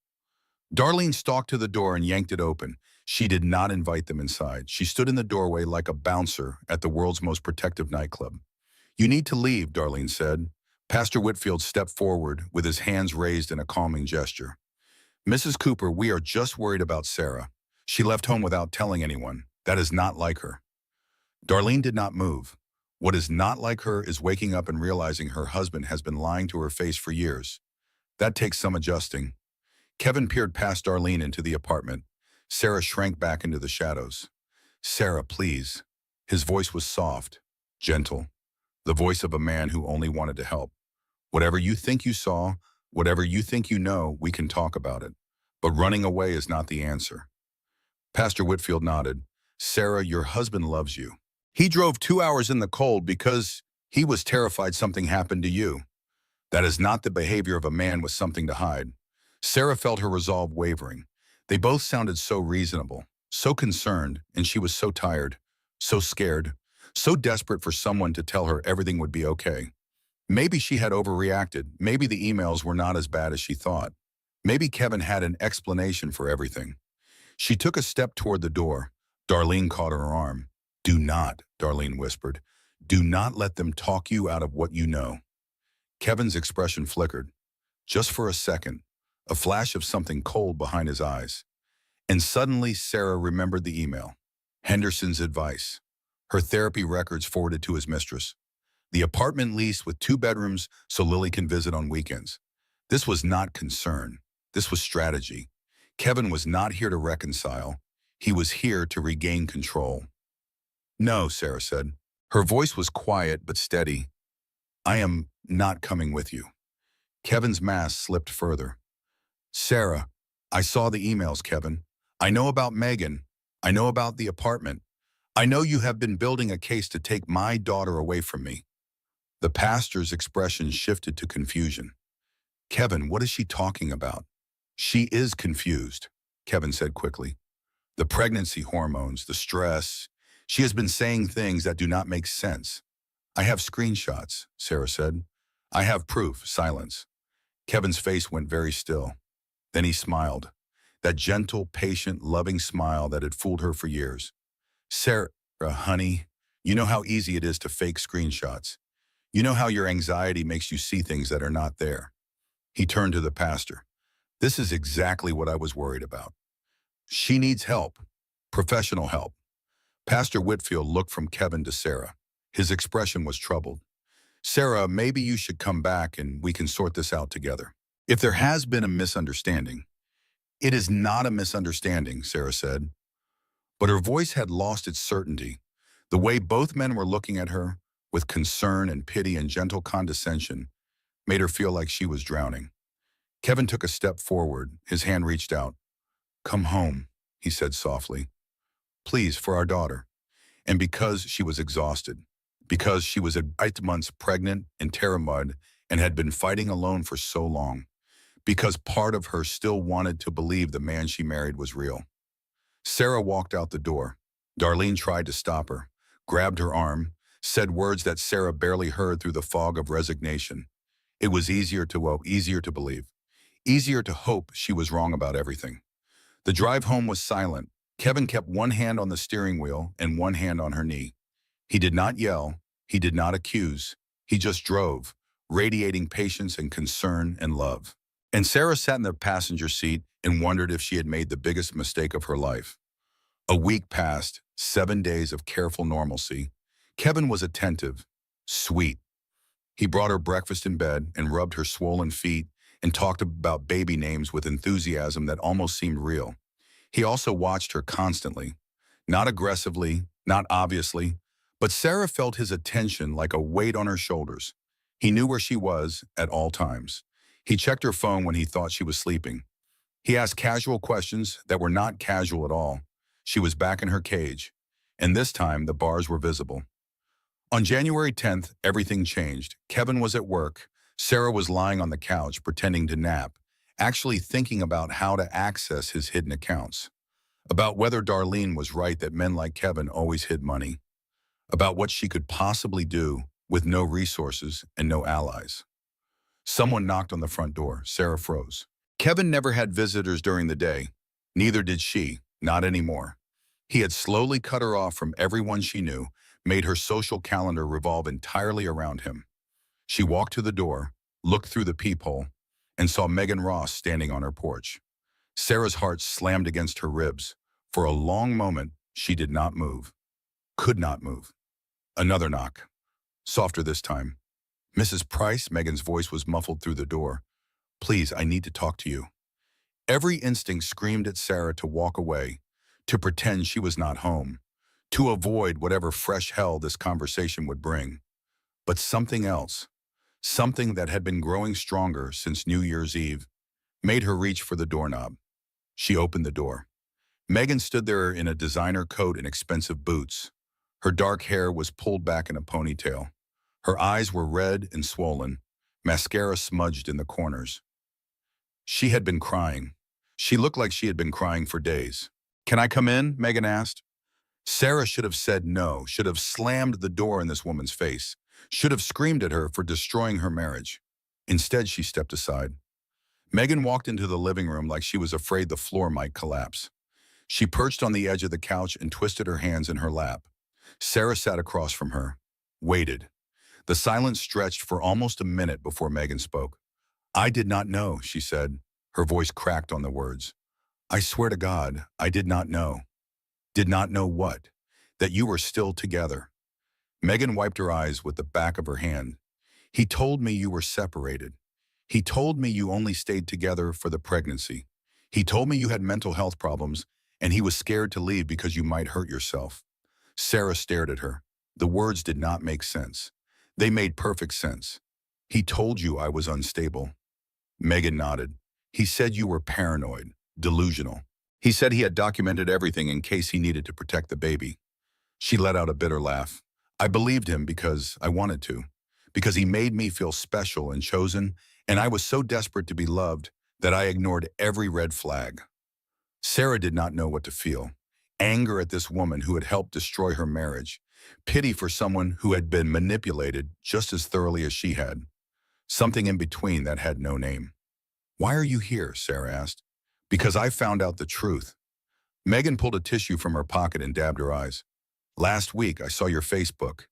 Darlene stalked to the door and yanked it open. She did not invite them inside. She stood in the doorway like a bouncer at the world's most protective nightclub. You need to leave, Darlene said. Pastor Whitfield stepped forward with his hands raised in a calming gesture. Mrs. Cooper, we are just worried about Sarah. She left home without telling anyone. That is not like her. Darlene did not move. What is not like her is waking up and realizing her husband has been lying to her face for years. That takes some adjusting. Kevin peered past Darlene into the apartment. Sarah shrank back into the shadows. Sarah, please. His voice was soft, gentle, the voice of a man who only wanted to help. Whatever you think you saw, whatever you think you know, we can talk about it. But running away is not the answer. Pastor Whitfield nodded. Sarah, your husband loves you. He drove 2 hours in the cold because he was terrified something happened to you. That is not the behavior of a man with something to hide. Sarah felt her resolve wavering. They both sounded so reasonable, so concerned, and she was so tired, so scared, so desperate for someone to tell her everything would be okay. Maybe she had overreacted. Maybe the emails were not as bad as she thought. Maybe Kevin had an explanation for everything. She took a step toward the door. Darlene caught her arm. "Do not," Darlene whispered. "Do not let them talk you out of what you know." Kevin's expression flickered. Just for a second, a flash of something cold behind his eyes. And suddenly Sarah remembered the email. Henderson's advice. Her therapy records forwarded to his mistress. The apartment leased with 2 bedrooms so Lily can visit on weekends. This was not concern. This was strategy. Kevin was not here to reconcile. He was here to regain control. "No," Sarah said. Her voice was quiet but steady. "I am not coming with you." Kevin's mask slipped further. "Sarah, I saw the emails, Kevin. I know about Megan. I know about the apartment. I know you have been building a case to take my daughter away from me." The pastor's expression shifted to confusion. "Kevin, what is she talking about?" "She is confused," Kevin said quickly. "The pregnancy hormones, the stress. She has been saying things that do not make sense." "I have screenshots," Sarah said. "I have proof." Silence. Kevin's face went very still. Then he smiled. That gentle, patient, loving smile that had fooled her for years. "Sarah, honey, you know how easy it is to fake screenshots. You know how your anxiety makes you see things that are not there." He turned to the pastor. "This is exactly what I was worried about. She needs help, professional help." Pastor Whitfield looked from Kevin to Sarah. His expression was troubled. "Sarah, maybe you should come back and we can sort this out together. If there has been a misunderstanding." "It is not a misunderstanding," Sarah said. But her voice had lost its certainty. The way both men were looking at her, with concern and pity and gentle condescension, made her feel like she was drowning. Kevin took a step forward. His hand reached out. "Come home," he said softly. "Please, for our daughter." And because she was exhausted, because she was 8 months pregnant and terrified and had been fighting alone for so long, because part of her still wanted to believe the man she married was real. Sarah walked out the door. Darlene tried to stop her, grabbed her arm, said words that Sarah barely heard through the fog of resignation. It was easier to believe, easier to hope she was wrong about everything. The drive home was silent. Kevin kept one hand on the steering wheel and one hand on her knee. He did not yell. He did not accuse. He just drove, radiating patience and concern and love. And Sarah sat in the passenger seat and wondered if she had made the biggest mistake of her life. A week passed, 7 days of careful normalcy. Kevin was attentive, sweet. He brought her breakfast in bed and rubbed her swollen feet and talked about baby names with enthusiasm that almost seemed real. He also watched her constantly, not aggressively, not obviously, but Sarah felt his attention like a weight on her shoulders. He knew where she was at all times. He checked her phone when he thought she was sleeping. He asked casual questions that were not casual at all. She was back in her cage, and this time the bars were visible. On January 10th, everything changed. Kevin was at work. Sarah was lying on the couch pretending to nap, actually thinking about how to access his hidden accounts, about whether Darlene was right that men like Kevin always hid money, about what she could possibly do with no resources and no allies. Someone knocked on the front door. Sarah froze. Kevin never had visitors during the day. Neither did she, not anymore. He had slowly cut her off from everyone she knew, made her social calendar revolve entirely around him. She walked to the door, looked through the peephole, and saw Megan Ross standing on her porch. Sarah's heart slammed against her ribs. For a long moment, she did not move, could not move. Another knock, softer this time. "Mrs. Price," Megan's voice was muffled through the door. "Please, I need to talk to you." Every instinct screamed at Sarah to walk away, to pretend she was not home, to avoid whatever fresh hell this conversation would bring. But something else, something that had been growing stronger since New Year's Eve, made her reach for the doorknob. She opened the door. Megan stood there in a designer coat and expensive boots. Her dark hair was pulled back in a ponytail. Her eyes were red and swollen. mascara smudged in the corners. She had been crying. She looked like she had been crying for days. "Can I come in?" Megan asked. Sarah should have said no, should have slammed the door in this woman's face, should have screamed at her for destroying her marriage. Instead, she stepped aside. Megan walked into the living room like she was afraid the floor might collapse. She perched on the edge of the couch and twisted her hands in her lap. Sarah sat across from her, waited. The silence stretched for almost a minute before Megan spoke. "I did not know," she said. Her voice cracked on the words. "I swear to God, I did not know." "Did not know what?" "That you were still together." Megan wiped her eyes with the back of her hand. "He told me you were separated. He told me you only stayed together for the pregnancy. He told me you had mental health problems and he was scared to leave because you might hurt yourself." Sarah stared at her. The words did not make sense. They made perfect sense. "He told you I was unstable." Megan nodded. "He said you were paranoid, delusional. He said he had documented everything in case he needed to protect the baby." She let out a bitter laugh. "I believed him because I wanted to, because he made me feel special and chosen, and I was so desperate to be loved that I ignored every red flag." Sarah did not know what to feel. Anger at this woman who had helped destroy her marriage. Pity for someone who had been manipulated just as thoroughly as she had. Something in between that had no name. "Why are you here?" Sarah asked. "Because I found out the truth." Megan pulled a tissue from her pocket and dabbed her eyes. "Last week, I saw your Facebook.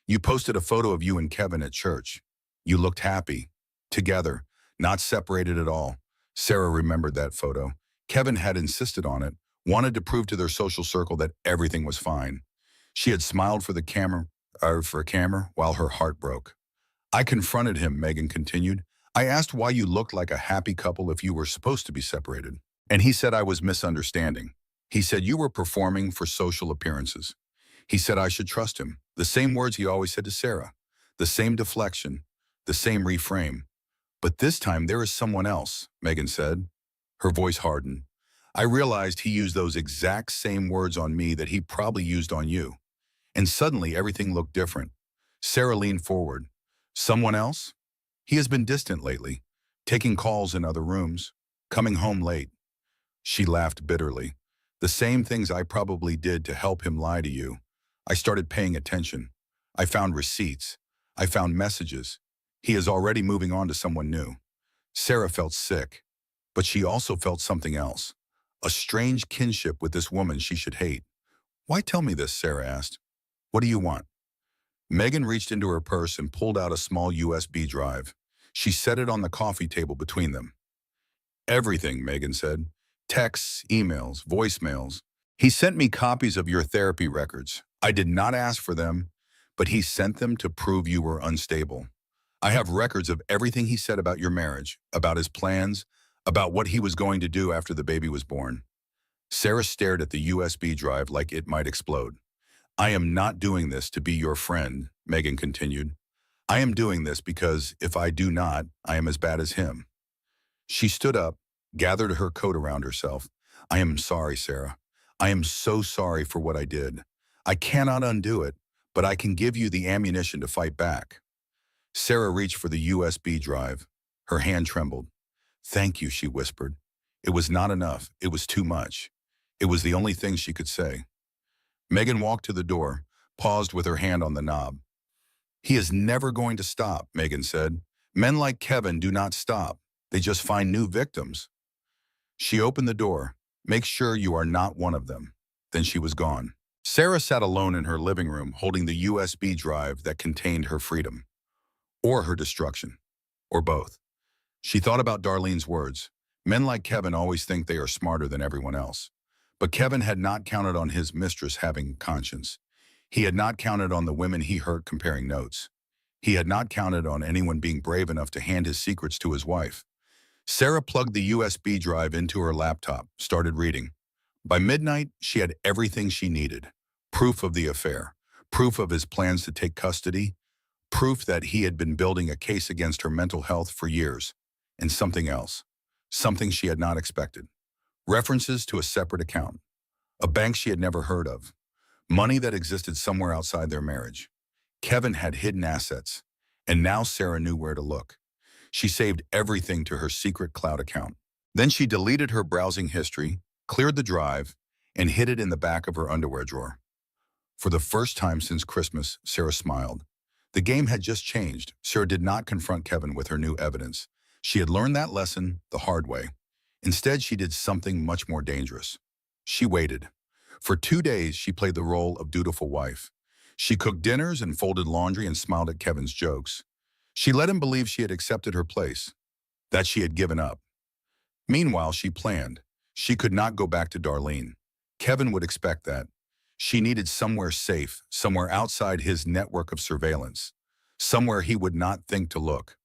You posted a photo of you and Kevin at church. You looked happy. Together. Not separated at all." Sarah remembered that photo. Kevin had insisted on it, wanted to prove to their social circle that everything was fine. She had smiled for a camera, while her heart broke. "I confronted him," Megan continued. "I asked why you looked like a happy couple if you were supposed to be separated. And he said I was misunderstanding. He said you were performing for social appearances. He said I should trust him. The same words he always said to Sarah. The same deflection. The same reframe. But this time there is someone else," Megan said. Her voice hardened. "I realized he used those exact same words on me that he probably used on you. And suddenly everything looked different." Sarah leaned forward. "Someone else?" "He has been distant lately, taking calls in other rooms, coming home late." She laughed bitterly. "The same things I probably did to help him lie to you. I started paying attention. I found receipts. I found messages. He is already moving on to someone new." Sarah felt sick, but she also felt something else. A strange kinship with this woman she should hate. "Why tell me this?" Sarah asked. "What do you want?" Megan reached into her purse and pulled out a small USB drive. She set it on the coffee table between them. "Everything," Megan said. "Texts, emails, voicemails. He sent me copies of your therapy records. I did not ask for them, but he sent them to prove you were unstable. I have records of everything he said about your marriage, about his plans, about what he was going to do after the baby was born." Sarah stared at the USB drive like it might explode. "I am not doing this to be your friend," Megan continued. "I am doing this because if I do not, I am as bad as him." She stood up, gathered her coat around herself. "I am sorry, Sarah. I am so sorry for what I did. I cannot undo it, but I can give you the ammunition to fight back." Sarah reached for the USB drive. Her hand trembled. "Thank you," she whispered. It was not enough. It was too much. It was the only thing she could say. Megan walked to the door, paused with her hand on the knob. "He is never going to stop," Megan said. "Men like Kevin do not stop. They just find new victims." She opened the door. "Make sure you are not one of them." Then she was gone. Sarah sat alone in her living room holding the USB drive that contained her freedom. Or her destruction. Or both. She thought about Darlene's words. Men like Kevin always think they are smarter than everyone else. But Kevin had not counted on his mistress having conscience. He had not counted on the women he hurt comparing notes. He had not counted on anyone being brave enough to hand his secrets to his wife. Sarah plugged the USB drive into her laptop, started reading. By midnight, she had everything she needed. Proof of the affair. Proof of his plans to take custody. Proof that he had been building a case against her mental health for years. And something else. Something she had not expected. References to a separate account. A bank she had never heard of. Money that existed somewhere outside their marriage. Kevin had hidden assets. And now Sarah knew where to look. She saved everything to her secret cloud account. Then she deleted her browsing history, cleared the drive, and hid it in the back of her underwear drawer. For the first time since Christmas, Sarah smiled. The game had just changed. Sarah did not confront Kevin with her new evidence. She had learned that lesson the hard way. Instead, she did something much more dangerous. She waited. For 2 days, she played the role of dutiful wife. She cooked dinners and folded laundry and smiled at Kevin's jokes. She let him believe she had accepted her place, that she had given up. Meanwhile, she planned. She could not go back to Darlene. Kevin would expect that. She needed somewhere safe, somewhere outside his network of surveillance, somewhere he would not think to look.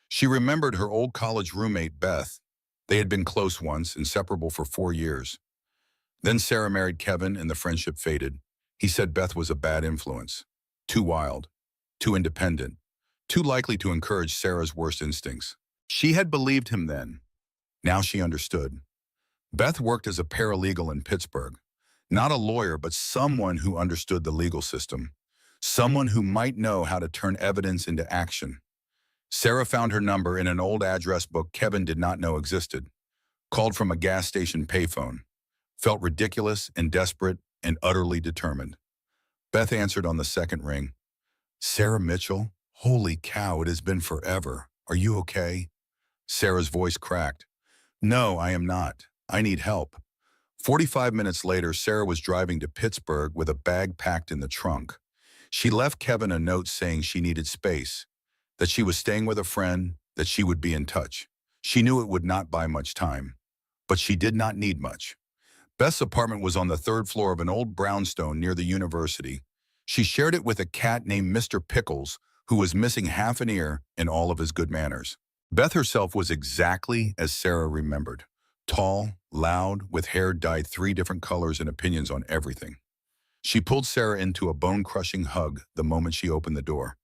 She remembered her old college roommate, Beth. They had been close once, inseparable for 4 years. Then Sarah married Kevin and the friendship faded. He said Beth was a bad influence, too wild, too independent, too likely to encourage Sarah's worst instincts. She had believed him then. Now she understood. Beth worked as a paralegal in Pittsburgh. Not a lawyer, but someone who understood the legal system. Someone who might know how to turn evidence into action. Sarah found her number in an old address book Kevin did not know existed. Called from a gas station payphone. Felt ridiculous and desperate and utterly determined. Beth answered on the second ring. Sarah Mitchell? Holy cow, it has been forever. Are you okay? Sarah's voice cracked. No, I am not. I need help. 45 minutes later, Sarah was driving to Pittsburgh with a bag packed in the trunk. She left Kevin a note saying she needed space, that she was staying with a friend, that she would be in touch. She knew it would not buy much time, but she did not need much. Beth's apartment was on the 3rd floor of an old brownstone near the university. She shared it with a cat named Mr. Pickles, who was missing half an ear and all of his good manners. Beth herself was exactly as Sarah remembered. Tall, loud, with hair dyed 3 different colors and opinions on everything. She pulled Sarah into a bone-crushing hug the moment she opened the door.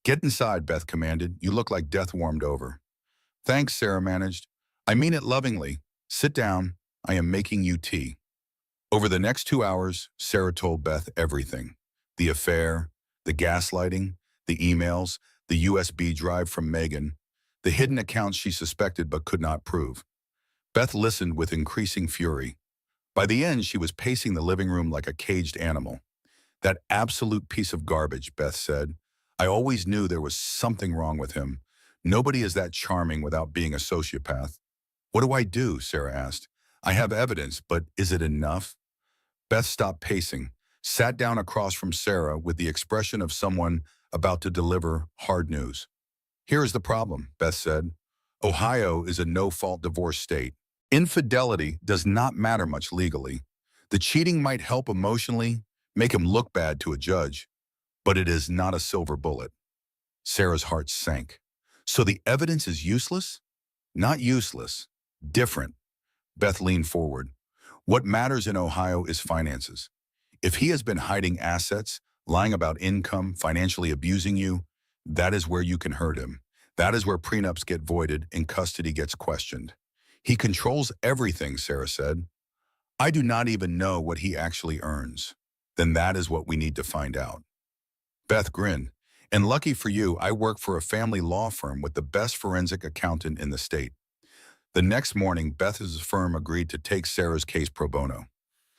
Get inside, Beth commanded. You look like death warmed over. Thanks, Sarah managed. I mean it lovingly. Sit down. I am making you tea. Over the next 2 hours, Sarah told Beth everything. The affair, the gaslighting, the emails, the USB drive from Megan, the hidden accounts she suspected but could not prove. Beth listened with increasing fury. By the end, she was pacing the living room like a caged animal. That absolute piece of garbage, Beth said. I always knew there was something wrong with him. Nobody is that charming without being a sociopath. What do I do? Sarah asked. I have evidence, but is it enough? Beth stopped pacing, sat down across from Sarah with the expression of someone about to deliver hard news. Here is the problem, Beth said. Ohio is a no-fault divorce state. Infidelity does not matter much legally. The cheating might help emotionally, make him look bad to a judge, but it is not a silver bullet. Sarah's heart sank. So the evidence is useless? Not useless. Different. Beth leaned forward. What matters in Ohio is finances. If he has been hiding assets, lying about income, financially abusing you, that is where you can hurt him. That is where prenups get voided and custody gets questioned. He controls everything, Sarah said. I do not even know what he actually earns. Then that is what we need to find out. Beth grinned. And lucky for you, I work for a family law firm with the best forensic accountant in the state. The next morning, Beth's firm agreed to take Sarah's case pro bono.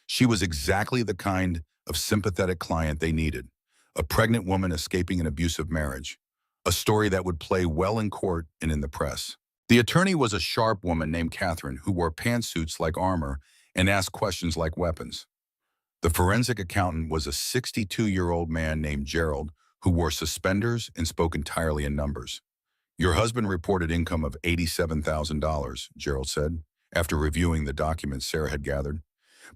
She was exactly the kind of sympathetic client they needed. A pregnant woman escaping an abusive marriage. A story that would play well in court and in the press. The attorney was a sharp woman named Catherine who wore pantsuits like armor and asked questions like weapons. The forensic accountant was a 62-year-old man named Gerald who wore suspenders and spoke entirely in numbers. Your husband reported income of $87,000, Gerald said, after reviewing the documents Sarah had gathered.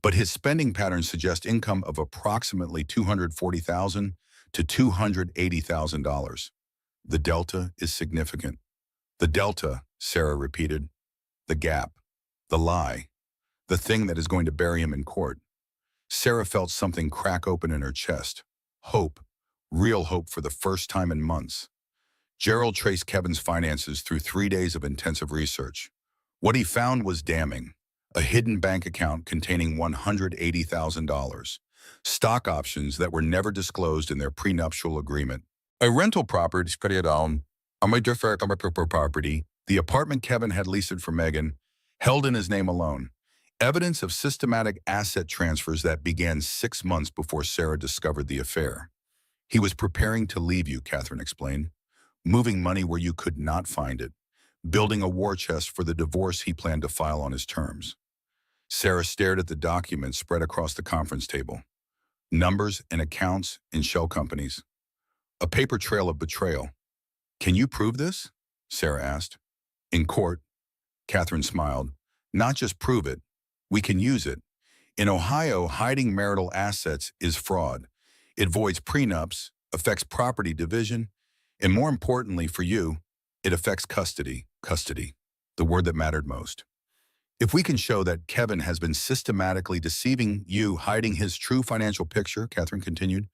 But his spending patterns suggest income of approximately $240,000 to $280,000. The delta is significant. The delta, Sarah repeated. The gap. The lie. The thing that is going to bury him in court. Sarah felt something crack open in her chest. Hope. Real hope for the first time in months. Gerald traced Kevin's finances through 3 days of intensive research. What he found was damning. A hidden bank account containing $180,000. Stock options that were never disclosed in their prenuptial agreement. A rental property On my different property, the apartment Kevin had leased for Megan, held in his name alone. Evidence of systematic asset transfers that began 6 months before Sarah discovered the affair. He was preparing to leave you, Catherine explained, moving money where you could not find it, building a war chest for the divorce he planned to file on his terms. Sarah stared at the documents spread across the conference table. Numbers and accounts in shell companies. A paper trail of betrayal. Can you prove this? Sarah asked. In court, Catherine smiled. Not just prove it, we can use it. In Ohio, hiding marital assets is fraud. It voids prenups, affects property division, and more importantly for you, it affects custody, the word that mattered most. If we can show that Kevin has been systematically deceiving you, hiding his true financial picture, Catherine continued,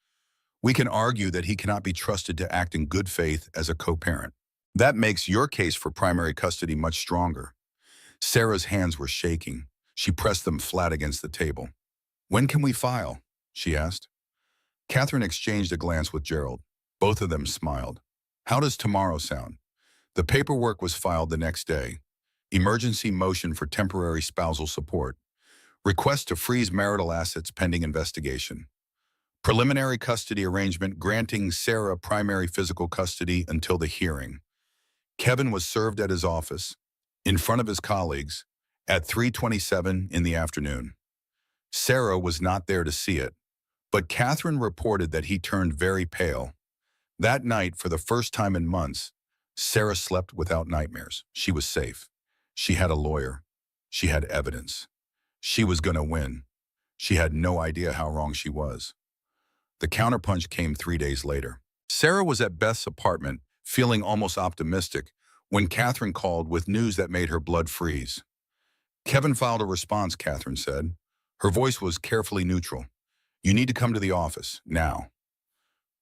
we can argue that he cannot be trusted to act in good faith as a co-parent. That makes your case for primary custody much stronger. Sarah's hands were shaking. She pressed them flat against the table. When can we file? She asked. Catherine exchanged a glance with Gerald. Both of them smiled. How does tomorrow sound? The paperwork was filed the next day. Emergency motion for temporary spousal support. Request to freeze marital assets pending investigation. Preliminary custody arrangement granting Sarah primary physical custody until the hearing. Kevin was served at his office, in front of his colleagues, at 3:27 in the afternoon. Sarah was not there to see it, but Catherine reported that he turned very pale. That night, for the first time in months, Sarah slept without nightmares. She was safe. She had a lawyer. She had evidence. She was going to win. She had no idea how wrong she was. The counterpunch came 3 days later. Sarah was at Beth's apartment, feeling almost optimistic, when Catherine called with news that made her blood freeze. Kevin filed a response, Catherine said. Her voice was carefully neutral. You need to come to the office, now.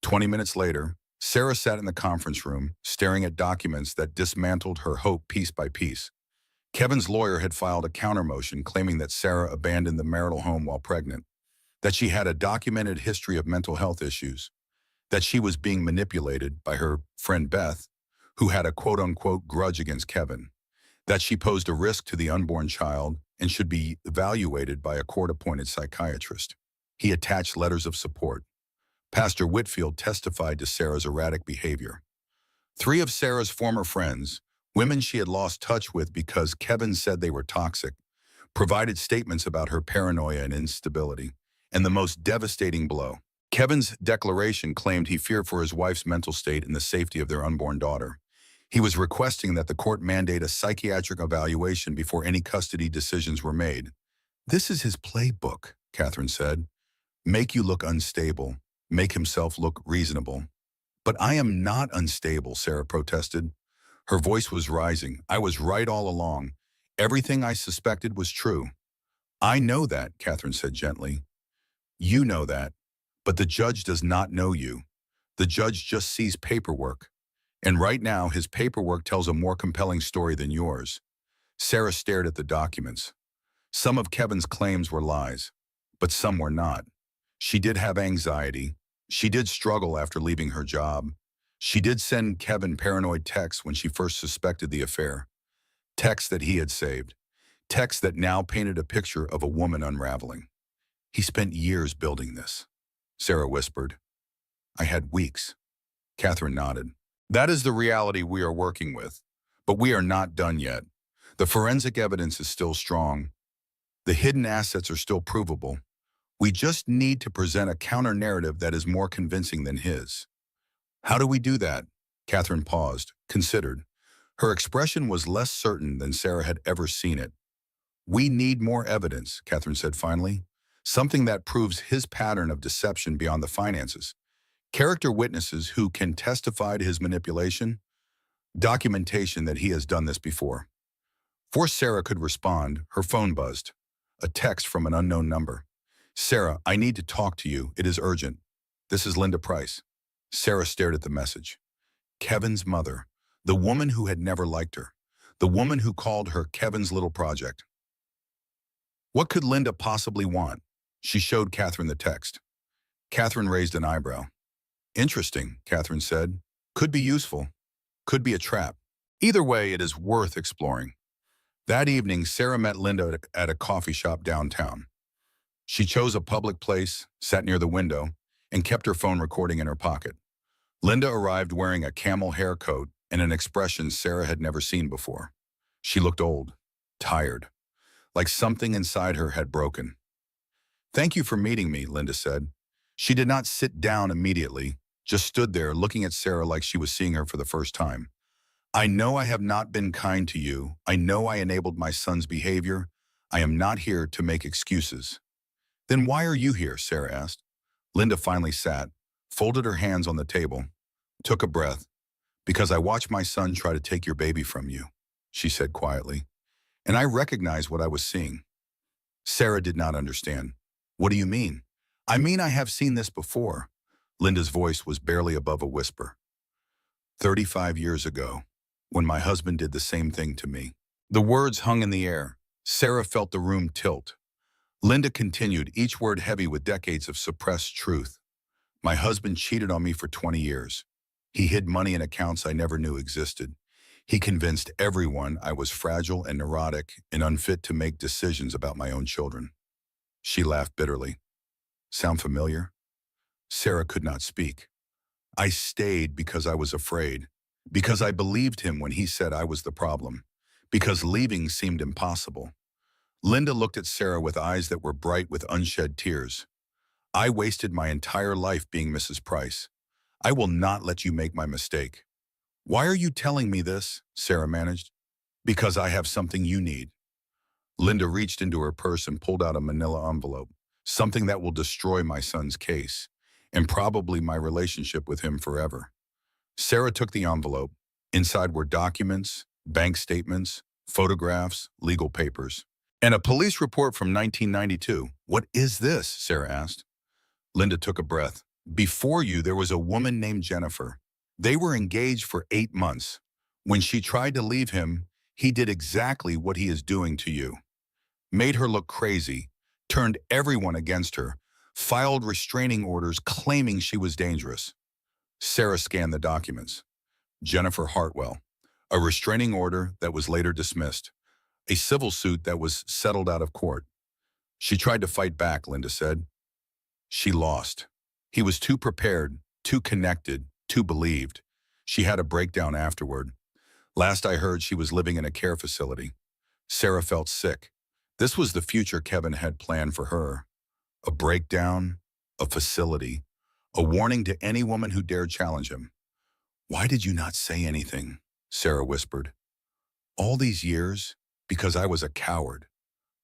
20 minutes later, Sarah sat in the conference room, staring at documents that dismantled her hope piece by piece. Kevin's lawyer had filed a counter-motion claiming that Sarah abandoned the marital home while pregnant, that she had a documented history of mental health issues, that she was being manipulated by her friend Beth, who had a quote-unquote grudge against Kevin, that she posed a risk to the unborn child and should be evaluated by a court-appointed psychiatrist. He attached letters of support. Pastor Whitfield testified to Sarah's erratic behavior. 3 of Sarah's former friends, women she had lost touch with because Kevin said they were toxic, provided statements about her paranoia and instability. And the most devastating blow. Kevin's declaration claimed he feared for his wife's mental state and the safety of their unborn daughter. He was requesting that the court mandate a psychiatric evaluation before any custody decisions were made. This is his playbook, Catherine said. Make you look unstable, make himself look reasonable. But I am not unstable, Sarah protested. Her voice was rising. I was right all along. Everything I suspected was true. I know that, Catherine said gently. You know that, but the judge does not know you. The judge just sees paperwork. And right now, his paperwork tells a more compelling story than yours. Sarah stared at the documents. Some of Kevin's claims were lies, but some were not. She did have anxiety. She did struggle after leaving her job. She did send Kevin paranoid texts when she first suspected the affair. Texts that he had saved. Texts that now painted a picture of a woman unraveling. He spent years building this, Sarah whispered. I had weeks. Catherine nodded. That is the reality we are working with, but we are not done yet. The forensic evidence is still strong. The hidden assets are still provable. We just need to present a counter-narrative that is more convincing than his. How do we do that? Catherine paused, considered. Her expression was less certain than Sarah had ever seen it. We need more evidence, Catherine said finally. Something that proves his pattern of deception beyond the finances. Character witnesses who can testify to his manipulation. Documentation that he has done this before. Before Sarah could respond, her phone buzzed. A text from an unknown number. Sarah, I need to talk to you. It is urgent. This is Linda Price. Sarah stared at the message. Kevin's mother. The woman who had never liked her. The woman who called her Kevin's little project. What could Linda possibly want? She showed Catherine the text. Catherine raised an eyebrow. Interesting, Catherine said. Could be useful. could be a trap. Either way, it is worth exploring. That evening, Sarah met Linda at a coffee shop downtown. She chose a public place, sat near the window, and kept her phone recording in her pocket. Linda arrived wearing a camel hair coat and an expression Sarah had never seen before. She looked old, tired, like something inside her had broken. "Thank you for meeting me," Linda said. She did not sit down immediately, just stood there looking at Sarah like she was seeing her for the first time. "I know I have not been kind to you. I know I enabled my son's behavior. I am not here to make excuses." "Then why are you here?" Sarah asked. Linda finally sat, folded her hands on the table, took a breath. "Because I watched my son try to take your baby from you," she said quietly. "And I recognized what I was seeing." Sarah did not understand. "What do you mean?" "I mean, I have seen this before." Linda's voice was barely above a whisper. 35 years ago, when my husband did the same thing to me." The words hung in the air. Sarah felt the room tilt. Linda continued, each word heavy with decades of suppressed truth. "My husband cheated on me for 20 years. He hid money in accounts I never knew existed. He convinced everyone I was fragile and neurotic and unfit to make decisions about my own children." She laughed bitterly. "Sound familiar?" Sarah could not speak. "I stayed because I was afraid, because I believed him when he said I was the problem, because leaving seemed impossible." Linda looked at Sarah with eyes that were bright with unshed tears. "I wasted my entire life being Mrs. Price. I will not let you make my mistake." "Why are you telling me this?" Sarah managed. "Because I have something you need." Linda reached into her purse and pulled out a manila envelope. "Something that will destroy my son's case, and probably my relationship with him forever." Sarah took the envelope. Inside were documents, bank statements, photographs, legal papers, and a police report from 1992. "What is this?" Sarah asked. Linda took a breath. "Before you, there was a woman named Jennifer. They were engaged for 8 months. When she tried to leave him, he did exactly what he is doing to you. Made her look crazy, turned everyone against her, filed restraining orders claiming she was dangerous." Sarah scanned the documents. Jennifer Hartwell. A restraining order that was later dismissed. A civil suit that was settled out of court. "She tried to fight back," Linda said. "She lost. He was too prepared, too connected, too believed. She had a breakdown afterward. Last I heard, she was living in a care facility." Sarah felt sick. This was the future Kevin had planned for her. A breakdown, a facility, a warning to any woman who dared challenge him. "Why did you not say anything?" Sarah whispered. "All these years, because I was a coward."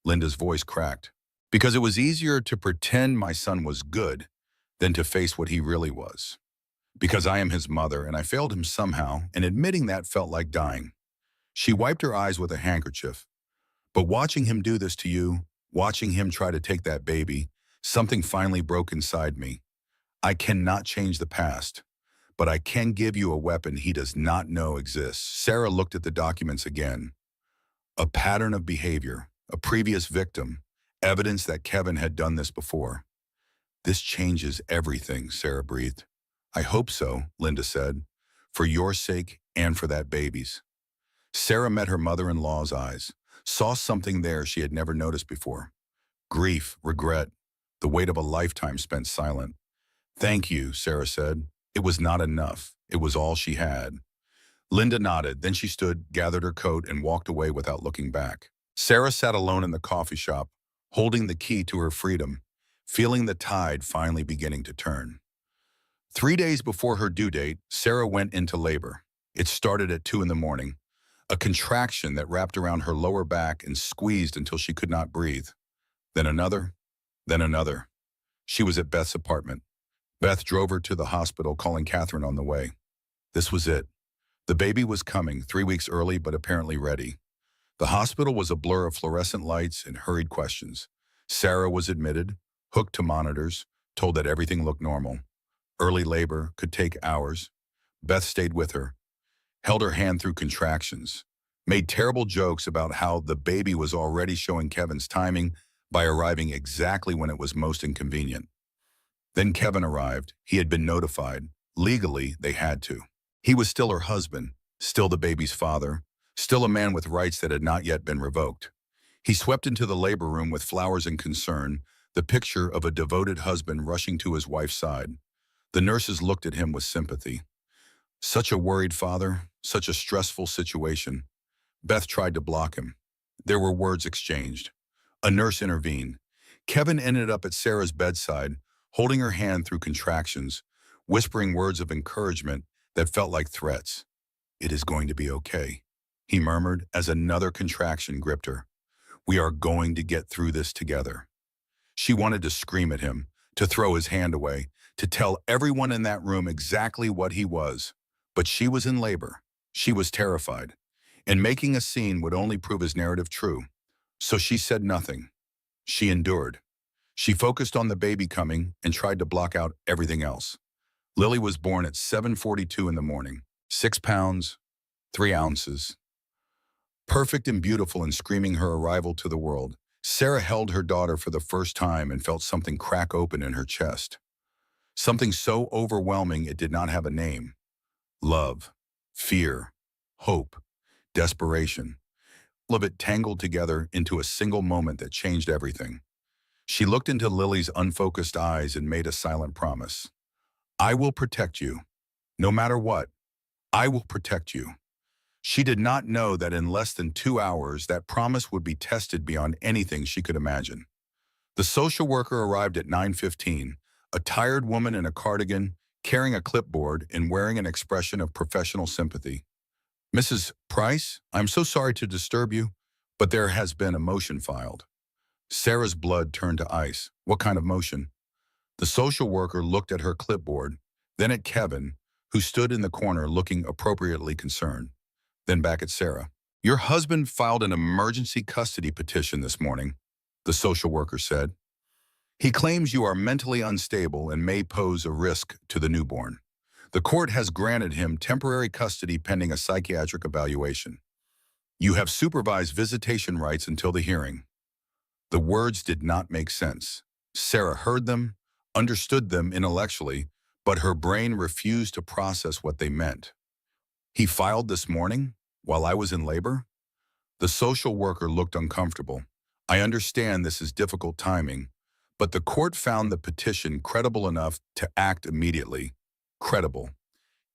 Linda's voice cracked. "Because it was easier to pretend my son was good than to face what he really was. Because I am his mother and I failed him somehow, and admitting that felt like dying." She wiped her eyes with a handkerchief. "But watching him do this to you, watching him try to take that baby, something finally broke inside me. I cannot change the past, but I can give you a weapon he does not know exists." Sarah looked at the documents again. A pattern of behavior, a previous victim, evidence that Kevin had done this before. "This changes everything," Sarah breathed. "I hope so," Linda said, "for your sake and for that baby's." Sarah met her mother-in-law's eyes, saw something there she had never noticed before. Grief, regret, the weight of a lifetime spent silent. "Thank you," Sarah said. It was not enough. It was all she had. Linda nodded, then she stood, gathered her coat, and walked away without looking back. Sarah sat alone in the coffee shop, holding the key to her freedom, feeling the tide finally beginning to turn. 3 days before her due date, Sarah went into labor. It started at 2 in the morning, a contraction that wrapped around her lower back and squeezed until she could not breathe. Then another, then another. She was at Beth's apartment. Beth drove her to the hospital, calling Catherine on the way. This was it. The baby was coming, 3 weeks early, but apparently ready. The hospital was a blur of fluorescent lights and hurried questions. Sarah was admitted, hooked to monitors, told that everything looked normal. Early labor could take hours. Beth stayed with her, held her hand through contractions, made terrible jokes about how the baby was already showing Kevin's timing by arriving exactly when it was most inconvenient. Then Kevin arrived. He had been notified. Legally, they had to. He was still her husband, still the baby's father, still a man with rights that had not yet been revoked. He swept into the labor room with flowers and concern, the picture of a devoted husband rushing to his wife's side. The nurses looked at him with sympathy. Such a worried father, such a stressful situation. Beth tried to block him. There were words exchanged. A nurse intervened. Kevin ended up at Sarah's bedside, holding her hand through contractions, whispering words of encouragement that felt like threats. "It is going to be okay," he murmured as another contraction gripped her. "We are going to get through this together." She wanted to scream at him, to throw his hand away, to tell everyone in that room exactly what he was. But she was in labor. She was terrified. And making a scene would only prove his narrative true. So she said nothing. She endured. She focused on the baby coming and tried to block out everything else. Lily was born at 7:42 in the morning, 6 pounds, 3 ounces. Perfect and beautiful in screaming her arrival to the world, Sarah held her daughter for the first time and felt something crack open in her chest. Something so overwhelming it did not have a name. Love, fear, hope, desperation. All of it tangled together into a single moment that changed everything. She looked into Lily's unfocused eyes and made a silent promise. "I will protect you. No matter what, I will protect you." She did not know that in less than 2 hours, that promise would be tested beyond anything she could imagine. The social worker arrived at 9:15, a tired woman in a cardigan, carrying a clipboard and wearing an expression of professional sympathy. "Mrs. Price, I'm so sorry to disturb you, but there has been a motion filed." Sarah's blood turned to ice. What kind of motion? The social worker looked at her clipboard, then at Kevin, who stood in the corner looking appropriately concerned, then back at Sarah. "Your husband filed an emergency custody petition this morning," the social worker said. "He claims you are mentally unstable and may pose a risk to the newborn. The court has granted him temporary custody pending a psychiatric evaluation. You have supervised visitation rights until the hearing." The words did not make sense. Sarah heard them, understood them intellectually, but her brain refused to process what they meant. "He filed this morning, while I was in labor?" The social worker looked uncomfortable. "I understand this is difficult timing, but the court found the petition credible enough to act immediately." Credible.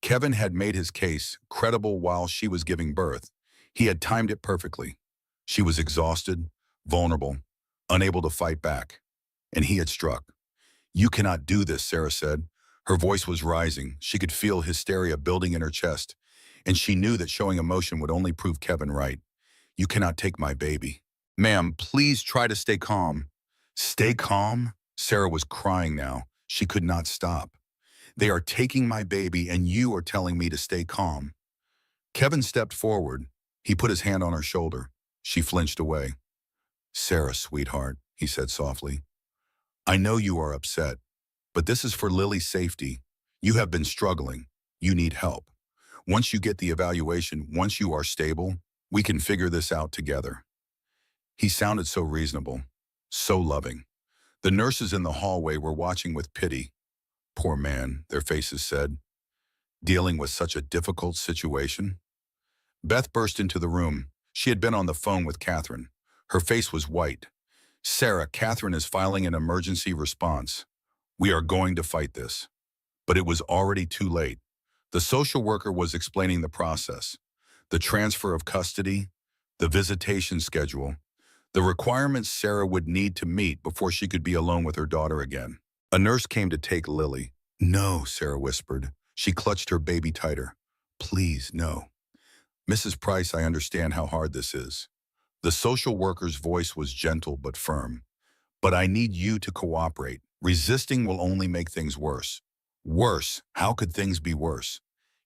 Kevin had made his case credible while she was giving birth. He had timed it perfectly. She was exhausted, vulnerable, unable to fight back. And he had struck. "You cannot do this," Sarah said. Her voice was rising. She could feel hysteria building in her chest, and she knew that showing emotion would only prove Kevin right. "You cannot take my baby." "Ma'am, please try to stay calm." "Stay calm?" Sarah was crying now. She could not stop. "They are taking my baby, and you are telling me to stay calm." Kevin stepped forward. He put his hand on her shoulder. She flinched away. "Sarah, sweetheart," he said softly. "I know you are upset, but this is for Lily's safety. You have been struggling. You need help. Once you get the evaluation, once you are stable, we can figure this out together." He sounded so reasonable, so loving. The nurses in the hallway were watching with pity. "Poor man," their faces said, "dealing with such a difficult situation." Beth burst into the room. She had been on the phone with Catherine. Her face was white. "Sarah, Catherine is filing an emergency response. We are going to fight this." But it was already too late. The social worker was explaining the process, the transfer of custody, the visitation schedule, the requirements Sarah would need to meet before she could be alone with her daughter again. A nurse came to take Lily. "No," Sarah whispered. She clutched her baby tighter. "Please, no." "Mrs. Price, I understand how hard this is." The social worker's voice was gentle but firm. "But I need you to cooperate. Resisting will only make things worse." "Worse? How could things be worse?"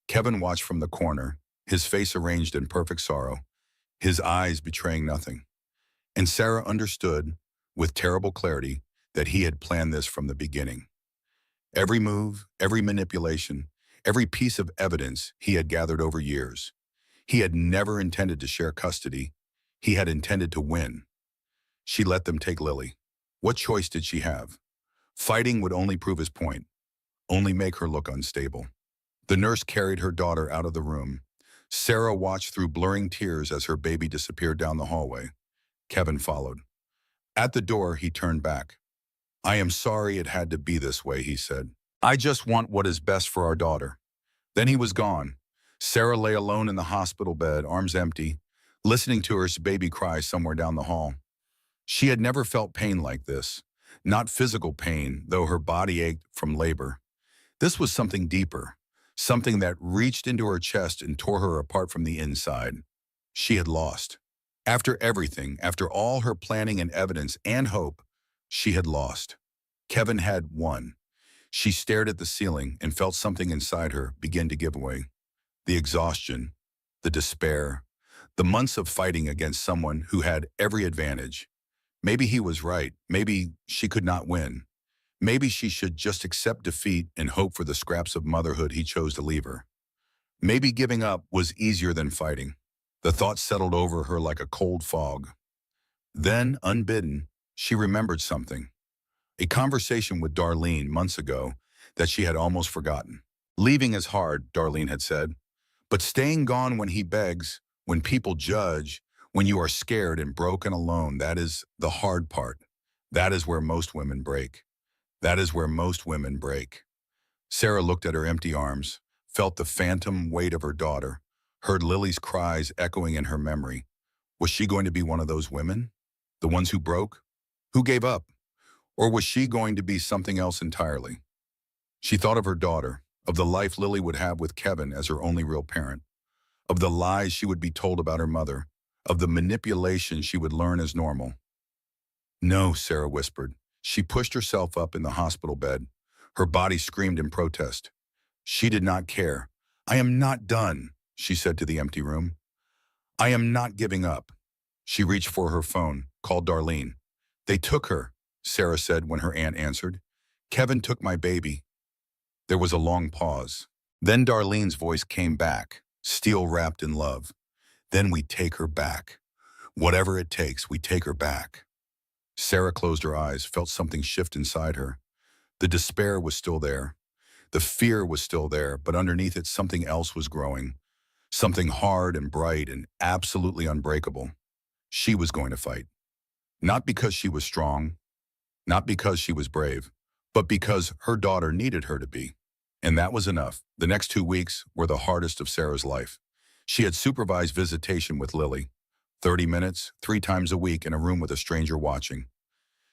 Kevin watched from the corner, his face arranged in perfect sorrow, his eyes betraying nothing. And Sarah understood, with terrible clarity, that he had planned this from the beginning. Every move, every manipulation, every piece of evidence he had gathered over years. He had never intended to share custody. He had intended to win. She let them take Lily. What choice did she have? Fighting would only prove his point, only make her look unstable. The nurse carried her daughter out of the room. Sarah watched through blurring tears as her baby disappeared down the hallway. Kevin followed. At the door, he turned back. "I am sorry it had to be this way," he said. "I just want what is best for our daughter." Then he was gone. Sarah lay alone in the hospital bed, arms empty, listening to her baby cry somewhere down the hall. She had never felt pain like this. Not physical pain, though her body ached from labor. This was something deeper, something that reached into her chest and tore her apart from the inside. She had lost. After everything, after all her planning and evidence and hope, she had lost. Kevin had won. She stared at the ceiling and felt something inside her begin to give way. The exhaustion, the despair, the months of fighting against someone who had every advantage. Maybe he was right. Maybe she could not win. Maybe she should just accept defeat and hope for the scraps of motherhood he chose to leave her. Maybe giving up was easier than fighting. The thought settled over her like a cold fog. Then, unbidden, she remembered something. A conversation with Darlene months ago that she had almost forgotten. "Leaving is hard," Darlene had said, "but staying gone when he begs, when people judge, when you are scared and broken alone, that is the hard part. That is where most women break. That is where most women break." Sarah looked at her empty arms, felt the phantom weight of her daughter, heard Lily's cries echoing in her memory. Was she going to be one of those women? The ones who broke? Who gave up? Or was she going to be something else entirely? She thought of her daughter, of the life Lily would have with Kevin as her only real parent, of the lies she would be told about her mother, of the manipulation she would learn as normal. "No," Sarah whispered. She pushed herself up in the hospital bed. Her body screamed in protest. She did not care. "I am not done," she said to the empty room. "I am not giving up." She reached for her phone, called Darlene. "They took her," Sarah said when her aunt answered. "Kevin took my baby." There was a long pause. Then Darlene's voice came back, steel wrapped in love. "Then we take her back. Whatever it takes, we take her back." Sarah closed her eyes, felt something shift inside her. The despair was still there. The fear was still there, but underneath it something else was growing. Something hard and bright and absolutely unbreakable. She was going to fight. Not because she was strong, not because she was brave, but because her daughter needed her to be. And that was enough. The next 2 weeks were the hardest of Sarah's life. She had supervised visitation with Lily. 30 minutes, 3 times a week in a room with a stranger watching.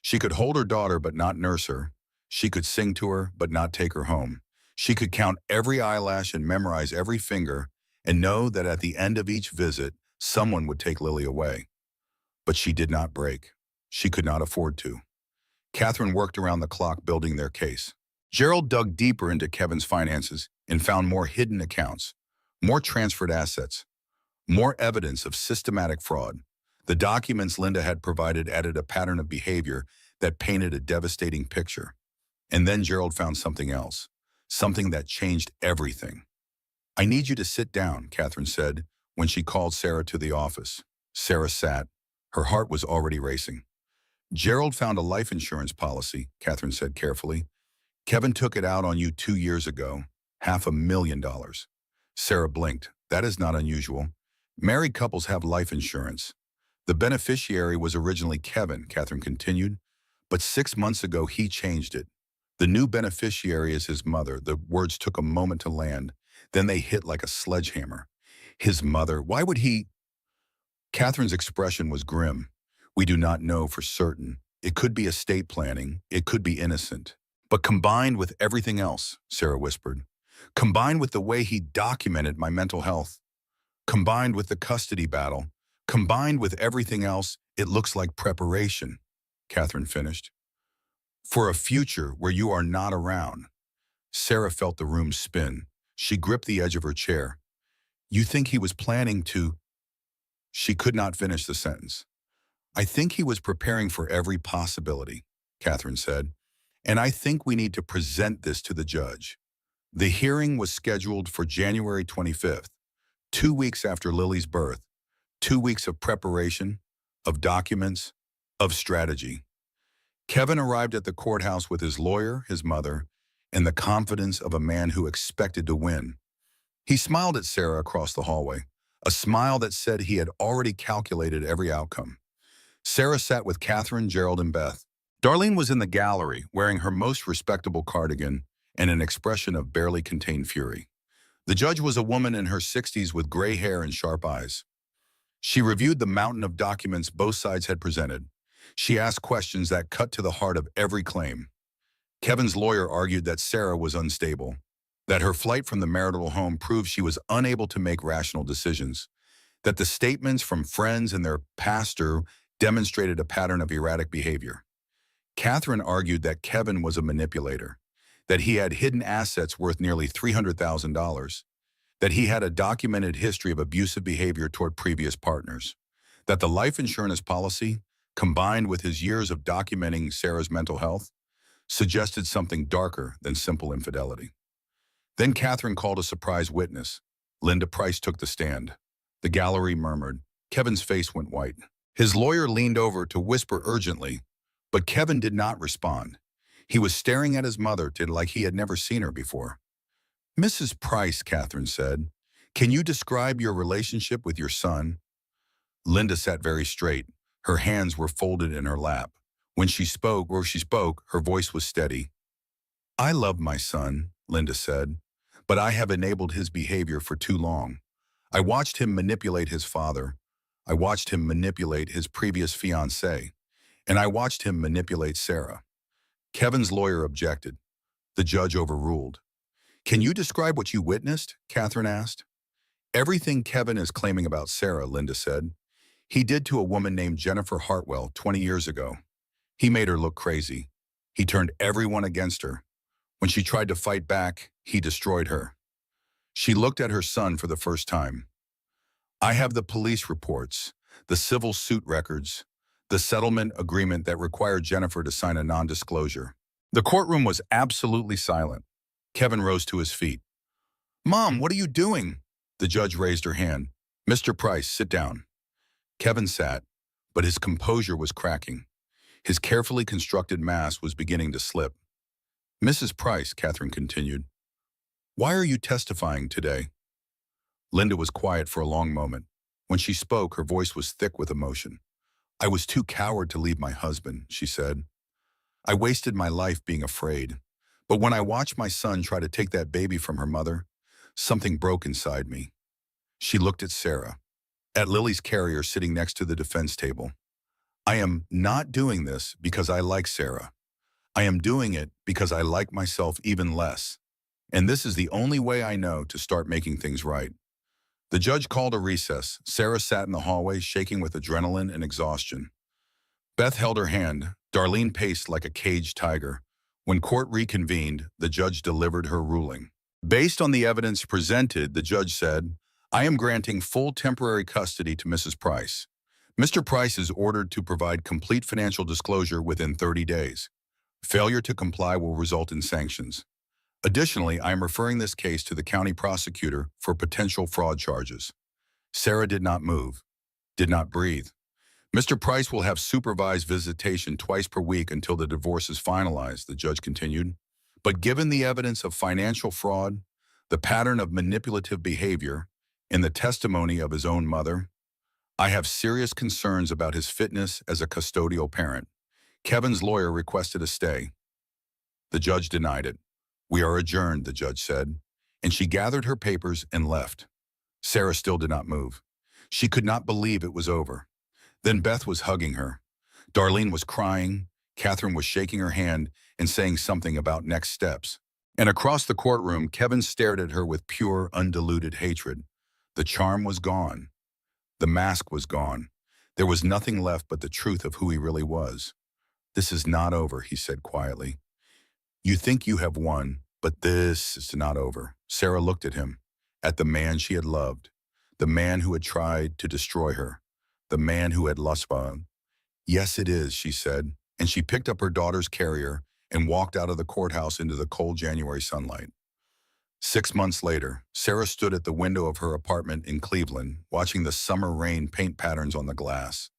She could hold her daughter but not nurse her. She could sing to her but not take her home. She could count every eyelash and memorize every finger and know that at the end of each visit, someone would take Lily away. But she did not break. She could not afford to. Catherine worked around the clock building their case. Gerald dug deeper into Kevin's finances and found more hidden accounts, more transferred assets, more evidence of systematic fraud. The documents Linda had provided added a pattern of behavior that painted a devastating picture. And then Gerald found something else, something that changed everything. "I need you to sit down," Catherine said when she called Sarah to the office. Sarah sat. Her heart was already racing. "Gerald found a life insurance policy," Catherine said carefully. "Kevin took it out on you 2 years ago, $500,000. Sarah blinked. "That is not unusual. Married couples have life insurance. The beneficiary was originally Kevin," Catherine continued, "but 6 months ago he changed it. The new beneficiary is his mother." The words took a moment to land. Then they hit like a sledgehammer. "His mother? Why would he?" Catherine's expression was grim. "We do not know for certain. It could be estate planning. It could be innocent. But combined with everything else," Sarah whispered, "combined with the way he documented my mental health, combined with the custody battle, combined with everything else, it looks like preparation," Catherine finished. "For a future where you are not around." Sarah felt the room spin. She gripped the edge of her chair. "You think he was planning to?" She could not finish the sentence. "I think he was preparing for every possibility," Catherine said. "And I think we need to present this to the judge." The hearing was scheduled for January 25th, 2 weeks after Lily's birth, 2 weeks of preparation, of documents, of strategy. Kevin arrived at the courthouse with his lawyer, his mother, and the confidence of a man who expected to win. He smiled at Sarah across the hallway, a smile that said he had already calculated every outcome. Sarah sat with Catherine, Gerald, and Beth. Darlene was in the gallery, wearing her most respectable cardigan and an expression of barely contained fury. The judge was a woman in her 60s with gray hair and sharp eyes. She reviewed the mountain of documents both sides had presented. She asked questions that cut to the heart of every claim. Kevin's lawyer argued that Sarah was unstable, that her flight from the marital home proved she was unable to make rational decisions, that the statements from friends and their pastor demonstrated a pattern of erratic behavior. Catherine argued that Kevin was a manipulator, that he had hidden assets worth nearly $300,000, that he had a documented history of abusive behavior toward previous partners, that the life insurance policy, combined with his years of documenting Sarah's mental health, suggested something darker than simple infidelity. Then Catherine called a surprise witness. Linda Price took the stand. The gallery murmured. Kevin's face went white. His lawyer leaned over to whisper urgently, but Kevin did not respond. He was staring at his mother like he had never seen her before. "Mrs. Price," Catherine said, "can you describe your relationship with your son?" Linda sat very straight. Her hands were folded in her lap. When she spoke, her voice was steady. "I love my son," Linda said, "but I have enabled his behavior for too long. I watched him manipulate his father. I watched him manipulate his previous fiancée. And I watched him manipulate Sarah." Kevin's lawyer objected. The judge overruled. "Can you describe what you witnessed?" Catherine asked. "Everything Kevin is claiming about Sarah," Linda said. "He did to a woman named Jennifer Hartwell 20 years ago. He made her look crazy. He turned everyone against her. When she tried to fight back, he destroyed her." She looked at her son for the first time. "I have the police reports, the civil suit records, the settlement agreement that required Jennifer to sign a non-disclosure." The courtroom was absolutely silent. Kevin rose to his feet. "Mom, what are you doing?" The judge raised her hand. "Mr. Price, sit down." Kevin sat, but his composure was cracking. His carefully constructed mask was beginning to slip. "Mrs. Price," Catherine continued, "why are you testifying today?" Linda was quiet for a long moment. When she spoke, her voice was thick with emotion. "I was too coward to leave my husband," she said. "I wasted my life being afraid. But when I watched my son try to take that baby from her mother, something broke inside me." She looked at Sarah, at Lily's carrier sitting next to the defense table. "I am not doing this because I like Sarah. I am doing it because I like myself even less. And this is the only way I know to start making things right." The judge called a recess. Sarah sat in the hallway, shaking with adrenaline and exhaustion. Beth held her hand. Darlene paced like a caged tiger. When court reconvened, the judge delivered her ruling. Based on the evidence presented, the judge said, "I am granting full temporary custody to Mrs. Price. Mr. Price is ordered to provide complete financial disclosure within 30 days. Failure to comply will result in sanctions. Additionally, I am referring this case to the county prosecutor for potential fraud charges." Sarah did not move, did not breathe. "Mr. Price will have supervised visitation twice per week until the divorce is finalized," the judge continued. "But given the evidence of financial fraud, the pattern of manipulative behavior, and the testimony of his own mother, I have serious concerns about his fitness as a custodial parent." Kevin's lawyer requested a stay. The judge denied it. "We are adjourned," the judge said, and she gathered her papers and left. Sarah still did not move. She could not believe it was over. Then Beth was hugging her. Darlene was crying. Catherine was shaking her hand and saying something about next steps. And across the courtroom, Kevin stared at her with pure, undiluted hatred. The charm was gone. The mask was gone. There was nothing left but the truth of who he really was. "This is not over," he said quietly. "You think you have won, but this is not over." Sarah looked at him, at the man she had loved, the man who had tried to destroy her, the man who had lust for him. "Yes, it is," she said, and she picked up her daughter's carrier and walked out of the courthouse into the cold January sunlight. 6 months later, Sarah stood at the window of her apartment in Cleveland, watching the summer rain paint patterns on the glass.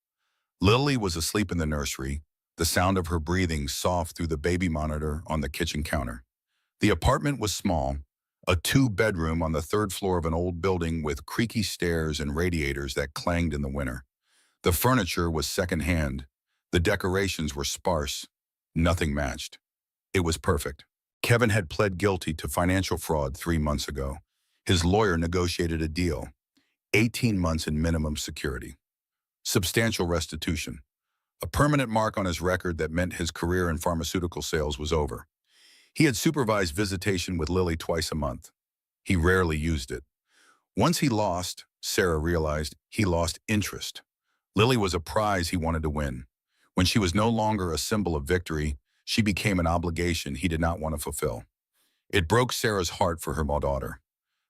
Lily was asleep in the nursery, the sound of her breathing soft through the baby monitor on the kitchen counter. The apartment was small, A two-bedroom on the third floor of an old building with creaky stairs and radiators that clanged in the winter. The furniture was second-hand. The decorations were sparse. Nothing matched. It was perfect. Kevin had pled guilty to financial fraud 3 months ago. His lawyer negotiated a deal. 18 months in minimum security. Substantial restitution. A permanent mark on his record that meant his career in pharmaceutical sales was over. He had supervised visitation with Lily twice a month. He rarely used it. Once he lost, Sarah realized he lost interest. Lily was a prize he wanted to win. When she was no longer a symbol of victory, she became an obligation he did not want to fulfill. It broke Sarah's heart for her daughter.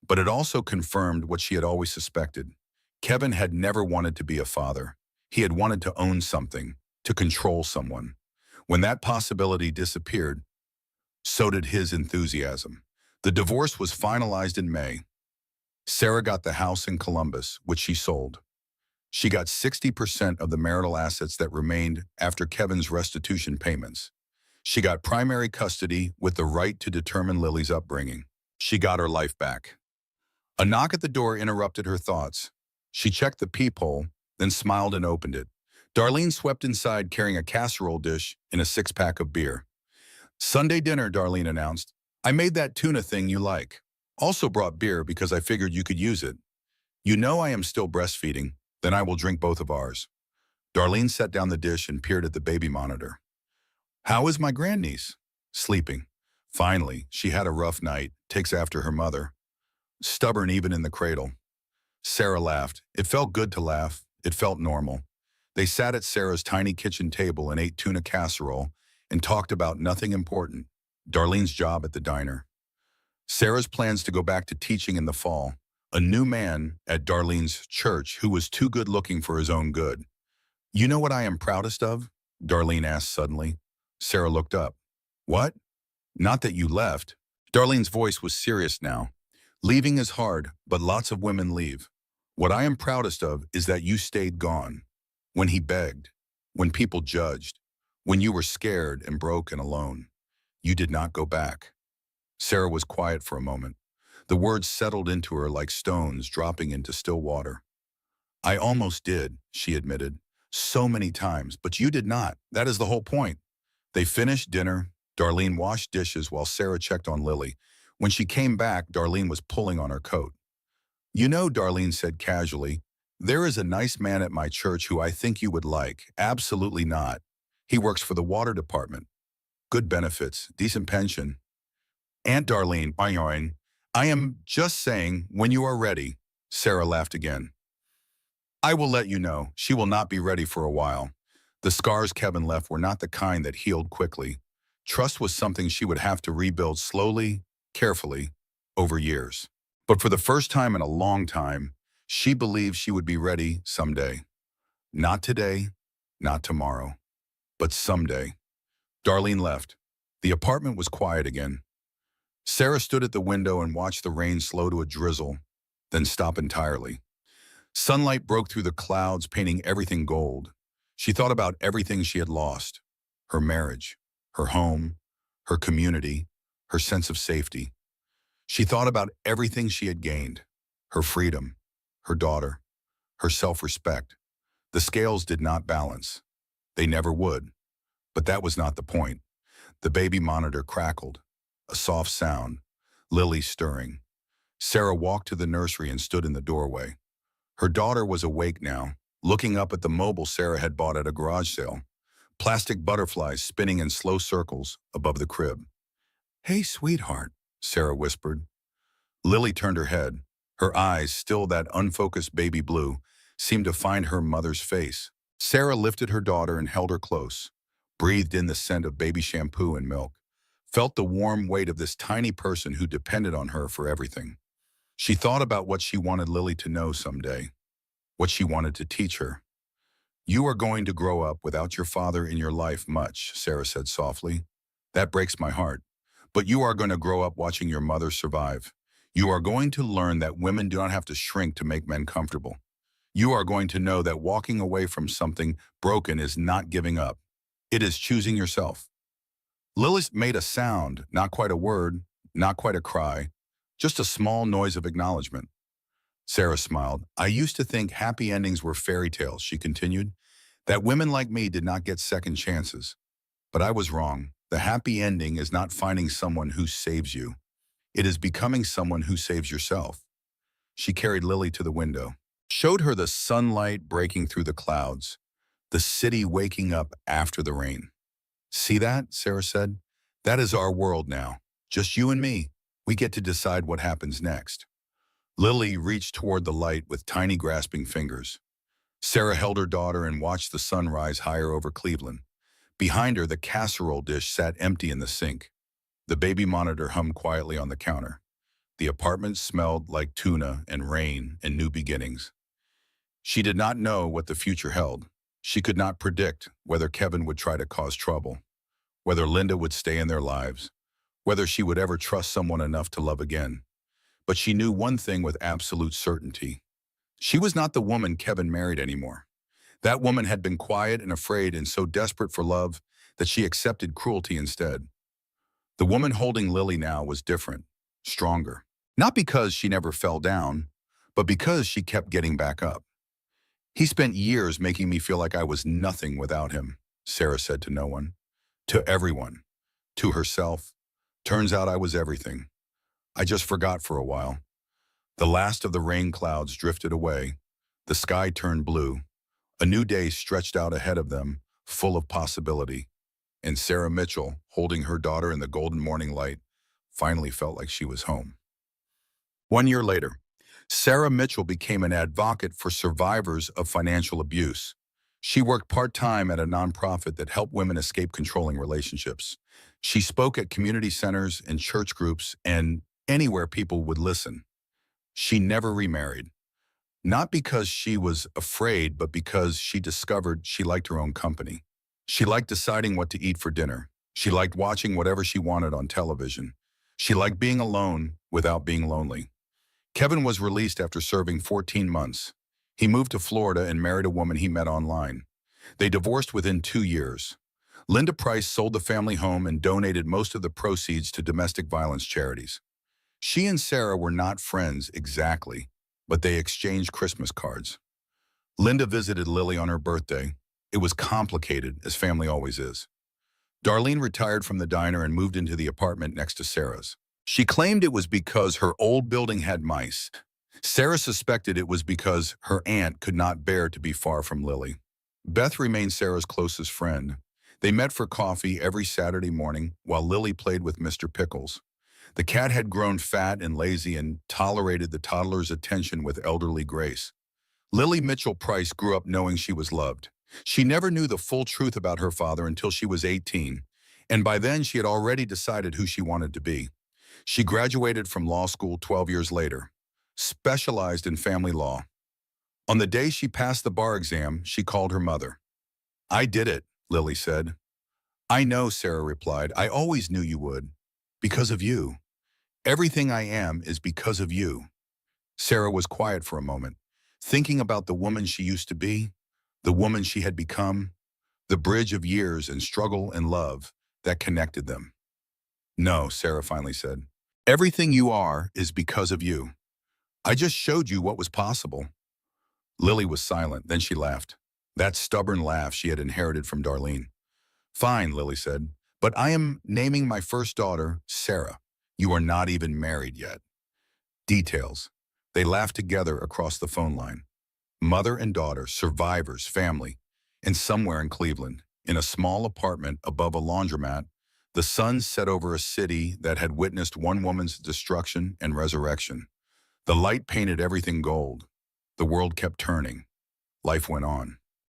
But it also confirmed what she had always suspected. Kevin had never wanted to be a father. He had wanted to own something, to control someone. When that possibility disappeared, so did his enthusiasm. The divorce was finalized in May. Sarah got the house in Columbus, which she sold. She got 60% of the marital assets that remained after Kevin's restitution payments. She got primary custody with the right to determine Lily's upbringing. She got her life back. A knock at the door interrupted her thoughts. She checked the peephole, then smiled and opened it. Darlene swept inside carrying a casserole dish and a 6-pack of beer. "Sunday dinner," Darlene announced. "I made that tuna thing you like. Also brought beer because I figured you could use it. You know I am still breastfeeding, then I will drink both of ours." Darlene set down the dish and peered at the baby monitor. "How is my grandniece?" "Sleeping. Finally, she had a rough night, takes after her mother. Stubborn even in the cradle." Sarah laughed. It felt good to laugh. It felt normal. They sat at Sarah's tiny kitchen table and ate tuna casserole and talked about nothing important. Darlene's job at the diner. Sarah's plans to go back to teaching in the fall. A new man at Darlene's church who was too good looking for his own good. "You know what I am proudest of?" Darlene asked suddenly. Sarah looked up. "What?" "Not that you left." Darlene's voice was serious now. "Leaving is hard, but lots of women leave. What I am proudest of is that you stayed gone. When he begged, when people judged, when you were scared and broke and alone. You did not go back." Sarah was quiet for a moment. The words settled into her like stones dropping into still water. "I almost did," she admitted. "So many times, but you did not. That is the whole point." They finished dinner. Darlene washed dishes while Sarah checked on Lily. When she came back, Darlene was pulling on her coat. "You know," Darlene said casually, "there is a nice man at my church who I think you would like." "Absolutely not. He works for the water department. Good benefits, decent pension." "Aunt Darlene, I am just saying, when you are ready." Sarah laughed again. "I will let you know. She will not be ready for a while." The scars Kevin left were not the kind that healed quickly. Trust was something she would have to rebuild slowly, carefully, over years. But for the first time in a long time, she believed she would be ready someday. Not today, not tomorrow, but someday. Darlene left. The apartment was quiet again. Sarah stood at the window and watched the rain slow to a drizzle, then stop entirely. Sunlight broke through the clouds, painting everything gold. She thought about everything she had lost. Her marriage, her home, her community, her sense of safety. She thought about everything she had gained. Her freedom, her daughter, her self-respect. The scales did not balance. They never would. But that was not the point. The baby monitor crackled. A soft sound. Lily stirring. Sarah walked to the nursery and stood in the doorway. Her daughter was awake now, looking up at the mobile Sarah had bought at a garage sale. Plastic butterflies spinning in slow circles above the crib. "Hey, sweetheart," Sarah whispered. Lily turned her head. Her eyes, still that unfocused baby blue, seemed to find her mother's face. Sarah lifted her daughter and held her close, breathed in the scent of baby shampoo and milk, felt the warm weight of this tiny person who depended on her for everything. She thought about what she wanted Lily to know someday, what she wanted to teach her. "You are going to grow up without your father in your life much," Sarah said softly. "That breaks my heart. But you are going to grow up watching your mother survive. You are going to learn that women do not have to shrink to make men comfortable. You are going to know that walking away from something broken is not giving up. It is choosing yourself." Lily made a sound, not quite a word, not quite a cry, Just a small noise of acknowledgement. Sarah smiled. I used to think happy endings were fairy tales, she continued, that women like me did not get second chances. But I was wrong. The happy ending is not finding someone who saves you. It is becoming someone who saves yourself. She carried Lily to the window, showed her the sunlight breaking through the clouds, the city waking up after the rain. See that? Sarah said. That is our world now. Just you and me. We get to decide what happens next. Lily reached toward the light with tiny grasping fingers. Sarah held her daughter and watched the sun rise higher over Cleveland. Behind her, the casserole dish sat empty in the sink. The baby monitor hummed quietly on the counter. The apartment smelled like tuna and rain and new beginnings. She did not know what the future held. She could not predict whether Kevin would try to cause trouble, whether Linda would stay in their lives, whether she would ever trust someone enough to love again. But she knew one thing with absolute certainty. She was not the woman Kevin married anymore. That woman had been quiet and afraid and so desperate for love that she accepted cruelty instead. The woman holding Lily now was different, stronger. Not because she never fell down, but because she kept getting back up. He spent years making me feel like I was nothing without him, Sarah said to no one. To everyone. To herself. Turns out I was everything. I just forgot for a while. The last of the rain clouds drifted away. The sky turned blue. A new day stretched out ahead of them, full of possibility. And Sarah Mitchell, holding her daughter in the golden morning light, finally felt like she was home. 1 year later, Sarah Mitchell became an advocate for survivors of financial abuse. She worked part-time at a nonprofit that helped women escape controlling relationships. She spoke at community centers and church groups and anywhere people would listen. She never remarried. Not because she was afraid, but because she discovered she liked her own company. She liked deciding what to eat for dinner. She liked watching whatever she wanted on television. She liked being alone without being lonely. Kevin was released after serving 14 months. He moved to Florida and married a woman he met online. They divorced within 2 years. Linda Price sold the family home and donated most of the proceeds to domestic violence charities. She and Sarah were not friends exactly, but they exchanged Christmas cards. Linda visited Lily on her birthday. It was complicated, as family always is. Darlene retired from the diner and moved into the apartment next to Sarah's. She claimed it was because her old building had mice. Sarah suspected it was because her aunt could not bear to be far from Lily. Beth remained Sarah's closest friend. They met for coffee every Saturday morning while Lily played with Mr. Pickles. The cat had grown fat and lazy and tolerated the toddler's attention with elderly grace. Lily Mitchell Price grew up knowing she was loved. She never knew the full truth about her father until she was 18, and by then she had already decided who she wanted to be. She graduated from law school 12 years later, specialized in family law. On the day she passed the bar exam, she called her mother. I did it, Lily said. I know, Sarah replied. I always knew you would. Because of you. Everything I am is because of you. Sarah was quiet for a moment, thinking about the woman she used to be, the woman she had become, the bridge of years and struggle and love that connected them. No, Sarah finally said. Everything you are is because of you. I just showed you what was possible. Lily was silent, then she laughed. That stubborn laugh she had inherited from Darlene. Fine, Lily said, but I am naming my first daughter Sarah. You are not even married yet. Details. They laughed together across the phone line. Mother and daughter, survivors, family, and somewhere in Cleveland, in a small apartment above a laundromat, the sun set over a city that had witnessed one woman's destruction and resurrection. The light painted everything gold. The world kept turning. Life went on.